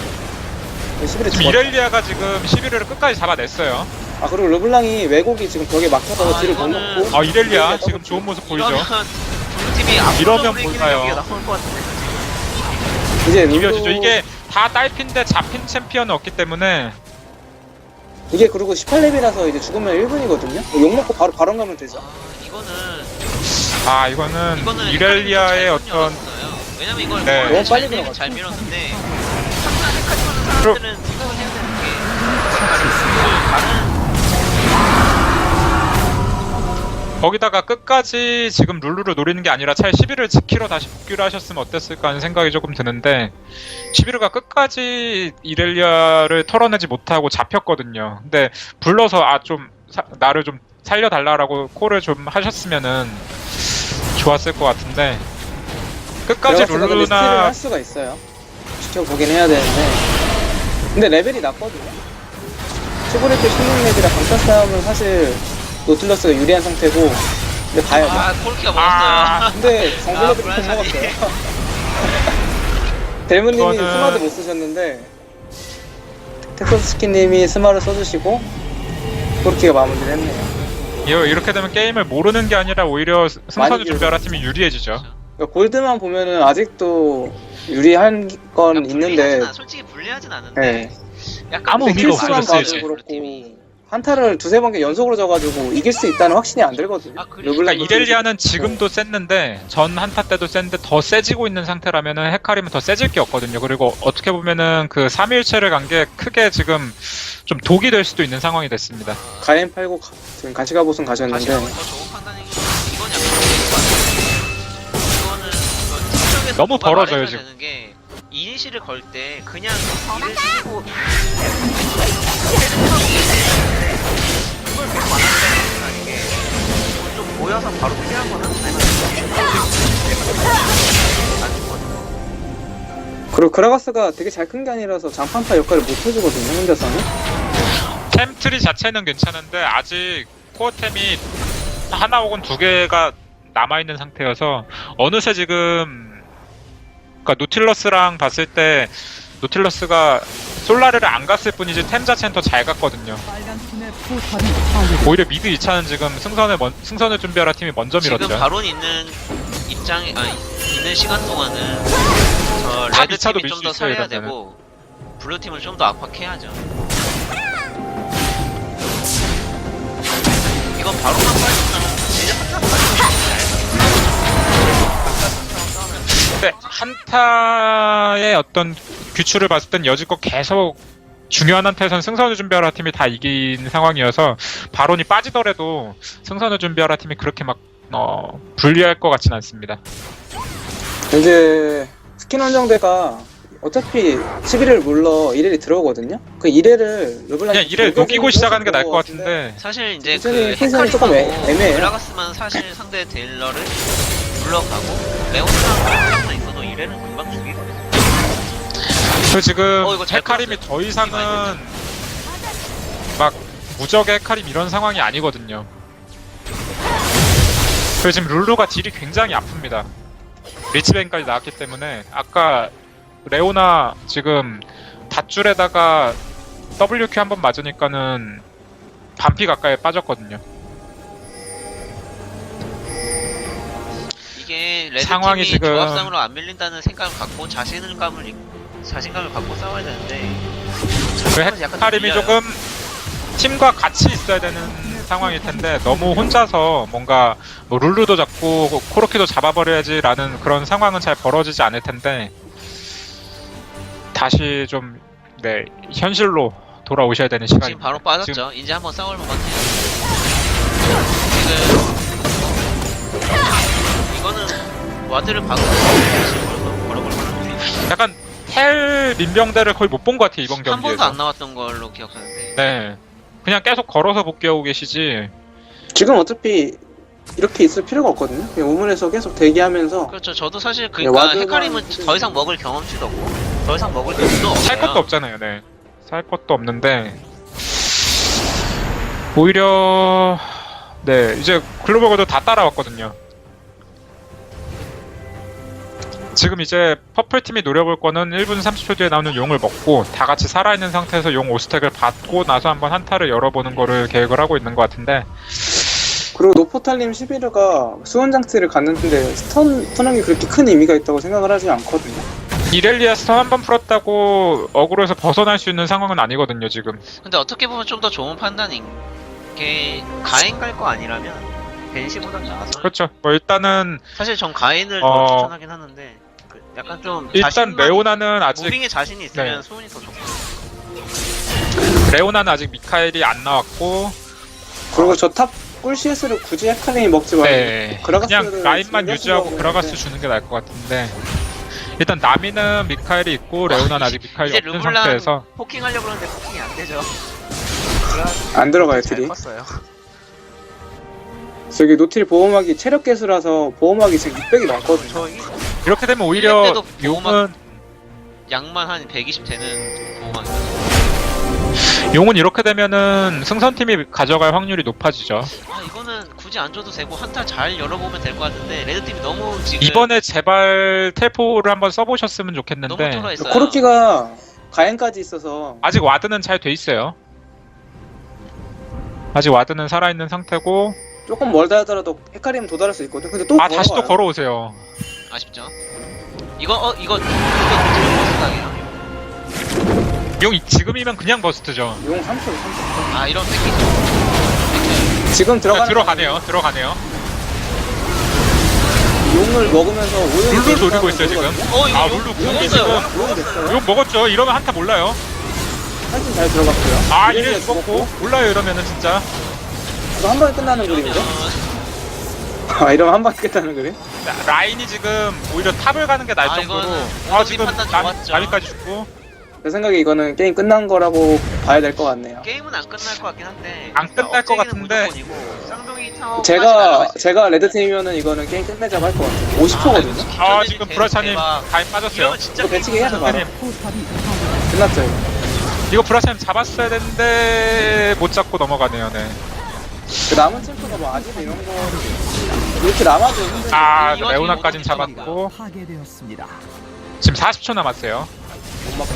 11일 지금 이렐리아가 지금 11위를 끝까지 잡아냈어요. 그리고 르블랑이 왜곡이 지금 벽에 막혀서 뒤를 못 이거는- 넣고 이렐리아 지금 좋은 모습 보이죠. 이러면 블루팀이 이러면 앞으로 볼까요? 나올 것 같은데. 이제 비벼지죠. 룰루 이게 다 딸핀데 잡힌 챔피언은 없기 때문에 이게 그리고 18렙이라서 이제 죽으면 1분이거든요. 욕 먹고 바로 발언 가면 되죠. 이거는 이거는 이렐리아의 잘 어떤 열었어요. 왜냐면 이걸 네. 너무 잘 빨리 밀- 들어갔죠. 잘 밀었는데 항상 헷갈리는 사람들은 생각을 해야 되는 게 다른 거기다가 끝까지 지금 룰루를 노리는 게 아니라 차라리 11을 지키러 다시 복귀를 하셨으면 어땠을까 하는 생각이 조금 드는데 11가 끝까지 이렐리아를 털어내지 못하고 잡혔거든요. 근데 불러서 나를 좀 살려달라라고 콜을 좀 하셨으면은 좋았을 것 같은데 끝까지 스틸을 룰루나 할 수가 있어요. 지켜보긴 해야 되는데 근데 레벨이 낮거든요. 15렙 때 16렙이라 강타 싸움은 사실 노틸러스가 유리한 상태고 근데 봐야죠. 콜키가 먹었어요. 근데 정글러도 못 브라이언이. 먹었어요. 델무님이 이거는- 스마드 못 쓰셨는데 텍사스스키님이 스마를 써주시고 그렇게 마무리를 했네요. 이렇게 되면 게임을 모르는 게 아니라 오히려 승선을 많이 준비하라 팀이 유리해지죠. 그러니까 골드만 보면은 아직도 유리한 건 있는데 솔직히 불리하진 않은데 네. 약간 아무 의미가 킬수만 없어졌어요, 봐도 이제. 그렇고 한타를 두세 번 연속으로 져가지고 이길 수 있다는 확신이 안 들거든요. 그리고 그러니까 이렐리아는 지금도 셌는데 전 한타 때도 셌는데 더 세지고 있는 상태라면은 헤카림은 더 세질 게 없거든요. 그리고 어떻게 보면은 그 3일체를 간 게 크게 지금 좀 독이 될 수도 있는 상황이 됐습니다. 가엔 팔고 지금 간시가보승 다시 가셨는데 한번 더 좋은 판단이긴 한데 이건 약간 좋은 것 같아요. 이거는 팀적에서 너무 누가 벌어져요, 말해줘야 지금. 되는 게 이니시를 걸 때 그냥 이를 쓰고 그걸 계속 안 한다는 게 이건 좀 보여서 바로 피한 거는 아니면 안 죽거든요. 그리고 그라가스가 되게 잘 큰 게 아니라서 장판파 역할을 못 해주거든요 혼자서는. 템트리 자체는 괜찮은데 아직 코어템이 하나 혹은 두 개가 남아있는 상태여서 어느새 지금 그러니까 노틸러스랑 봤을 때 노틸러스가 솔라르를 안 갔을 뿐이지 템 자체는 더 잘 갔거든요. 빨간 팀의 포탑이 파괴. 오히려 미드 2차는 지금 승선을 준비하라 팀이 먼저 지금 밀었죠. 바론 있는 있는 시간 동안은 탑 레드 2차도 팀이 밀 좀 수 더 있어요, 살려야 이러면은. 되고 블루 팀을 좀 더 압박해야죠. 이건 바로만 빠지면 진짜 근데 한타의 어떤 규출을 봤을 땐 여지껏 계속 중요한 한타에선 승선을 준비하라 팀이 다 이긴 상황이어서 바론이 빠지더라도 승선을 준비하라 팀이 그렇게 막 불리할 것 같진 않습니다. 이제 스킨 원정대가 어차피 11을 물러 1일이 들어오거든요. 그 1회를 르블랑이 그냥 이를 녹이고 시작하는 게 나을 것 같은데 사실 이제 그 굉장히 텐션이 조금 헤카림하고 애매해요. 그라가스만 사실 상대 딜러를 물러가고 레온이랑 하나만 있어도 이래는 금방 죽이거든요. 그 지금 이거 잘 헤카림이 끌었어요. 더 이상은 막 무적의 헤카림 이런 상황이 아니거든요. 그리고 지금 룰루가 딜이 굉장히 아픕니다. 리치뱅까지 나왔기 때문에 아까 레오나 지금 닷줄에다가 WQ 한번 맞으니까는 반피 가까이 빠졌거든요. 이게 레드 상황이 팀이 지금- 조합상으로 안 밀린다는 생각을 갖고 자신감을 갖고 싸워야 되는데 그 약간 좀 헤카림이 밀려요. 조금 팀과 같이 있어야 되는 상황일 텐데 너무 혼자서 뭔가 뭐 룰루도 잡고 코르키도 잡아버려야지라는 그런 상황은 잘 벌어지지 않을 텐데 다시 좀 현실로 돌아오셔야 되는 시간입니다. 지금 바로 빠졌죠. 지금 이제 한번 싸울 만해요. 지금 이거는 와드를 박으면 걸어볼 만한데 약간 텔 민병대를 거의 못 본 것 같아요 이번 한 번도 경기에서. 안 나왔던 걸로 기억하는데 네, 그냥 계속 걸어서 복귀하고 계시지. 지금 어차피 이렇게 있을 필요가 없거든요. 그냥 우물에서 계속 대기하면서 그렇죠. 저도 사실 그러니까 와드만 헤카림은 더 이상 먹을 경험치도 없고 더 이상 먹을 돈도 없어요. 살 것도 없잖아요. 네. 살 것도 없는데 오히려 네 이제 글로벌도 다 따라왔거든요. 지금 이제 퍼플 팀이 노려볼 거는 1분 30초 뒤에 나오는 용을 먹고 다 같이 살아있는 상태에서 용 5스택을 받고 나서 한번 한타를 열어보는 거를 계획을 하고 있는 것 같은데 그리고 노포탈님 11호가 수원장치를 갔는데 스턴 푸는 게 그렇게 큰 의미가 있다고 생각을 하지 않거든요. 이렐리아 스턴 한 번 풀었다고 어그로에서 벗어날 수 있는 상황은 아니거든요 지금. 근데 어떻게 보면 좀 더 좋은 판단인 게 가인 갈 거 아니라면 벤시보다 나아서 그렇죠. 뭐 일단은 사실 전 가인을 더 추천하긴 하는데 그 약간 좀 일단 레오나는 아직 무빙에 자신이 있으면 네. 수훈이 더 좋고 레오나는 아직 미카엘이 안 나왔고 그리고 저 탑 꿀 CS를 굳이 헤카림이 먹지 말고 네. 그라가스를 그냥 라인만 준비하시려고 유지하고 했는데 그라가스 주는 게 나을 것 같은데 일단 나미는 미카엘이 있고 레오나는 아직 미카엘이 이제 없는 르블랑 상태에서 포킹 하려고 그러는데 포킹이 안 되죠. 안 들어가요 잘 딜이. 컸어요. 저기 노틸 보호막이 체력 개수라서 보호막이 지금 600이 넘거든요. 저 이렇게 되면 일렙 오히려 때도 용은 양만 한 120 되는 보호막. 용은 이렇게 되면은 승선팀이 가져갈 확률이 높아지죠. 아 이거는 굳이 안 줘도 되고 한타 잘 열어보면 될 것 같은데 레드팀이 너무 지금 이번에 제발 텔포를 한번 써보셨으면 너무 좋겠는데 쫄아 있어요. 코르키가 가엔까지 있어서 아직 와드는 잘 돼 있어요. 아직 와드는 살아있는 상태고 조금 멀다 하더라도 헤카림 도달할 수 있거든. 근데 또 다시 또 걸어와요. 걸어오세요. 아쉽죠. 이거 지금 버스당해요. 용 지금이면 그냥 버스트죠. 용 3초. 아 이런 뺏기죠. 지금 들어가네요. 용을 먹으면서 오히려 룰루 노리고 있어요 지금. 이거 아 용 룰루 먹었어요. 지금 용 됐어요. 용 먹었죠. 이러면 한타 몰라요. 한팀 잘 들어갔고요. 아 이렐리아 이래 죽었고 몰라요 이러면은 진짜. 이거 한 번에 끝나는 그림이죠? 아 이러면 한 번에 끝나는 그림? 라인이 지금 오히려 탑을 가는 게 나을 아, 정도로 이거는 아 지금 판단 좋았죠. 나미까지 죽고 제 생각에 이거는 게임 끝난 거라고 봐야 될 것 같네요. 게임은 안 끝날 것 같긴 한데 안 끝날 것 억제기는 같은데. 무조건이고, 쌍둥이 타워 제가 레드팀이면은 이거는 게임 끝내자고 할 것 같아요. 50%거든요? 아 지금 브라차님 가인 빠졌어요. 이러면 진짜 이거 배치기 해야죠 바로. 포탑이 파괴. 끝났죠 이거. 이거 브라차님 잡았어야 되는데 못 잡고 넘어가네요. 네. 그 남은 챔프가 뭐 아직 이런 거 이렇게 남아도 힘든데 아 이 와중에 레오나까진 못 잡았고 파괴되었습니다. 지금 40초 남았어요. 못 막죠.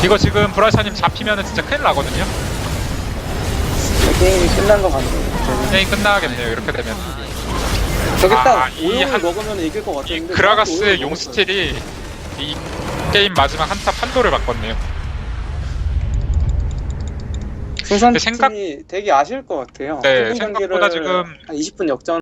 이거 지금 브라차님 잡히면은 진짜 큰일 나거든요. 게임이 끝난 것 같네요. 게임 끝나겠네요. 이렇게 되면. 저게 아, 딱 이 5용을 한- 먹으면 이길 것 이 같았는데 그라가스의 용 스틸이 이 게임 마지막 한타 판도를 바꿨네요. 승선 생각- 팀이 되게 아쉬울 것 같아요. 네, 최근 생각보다 경기를 지금 한 20분 역전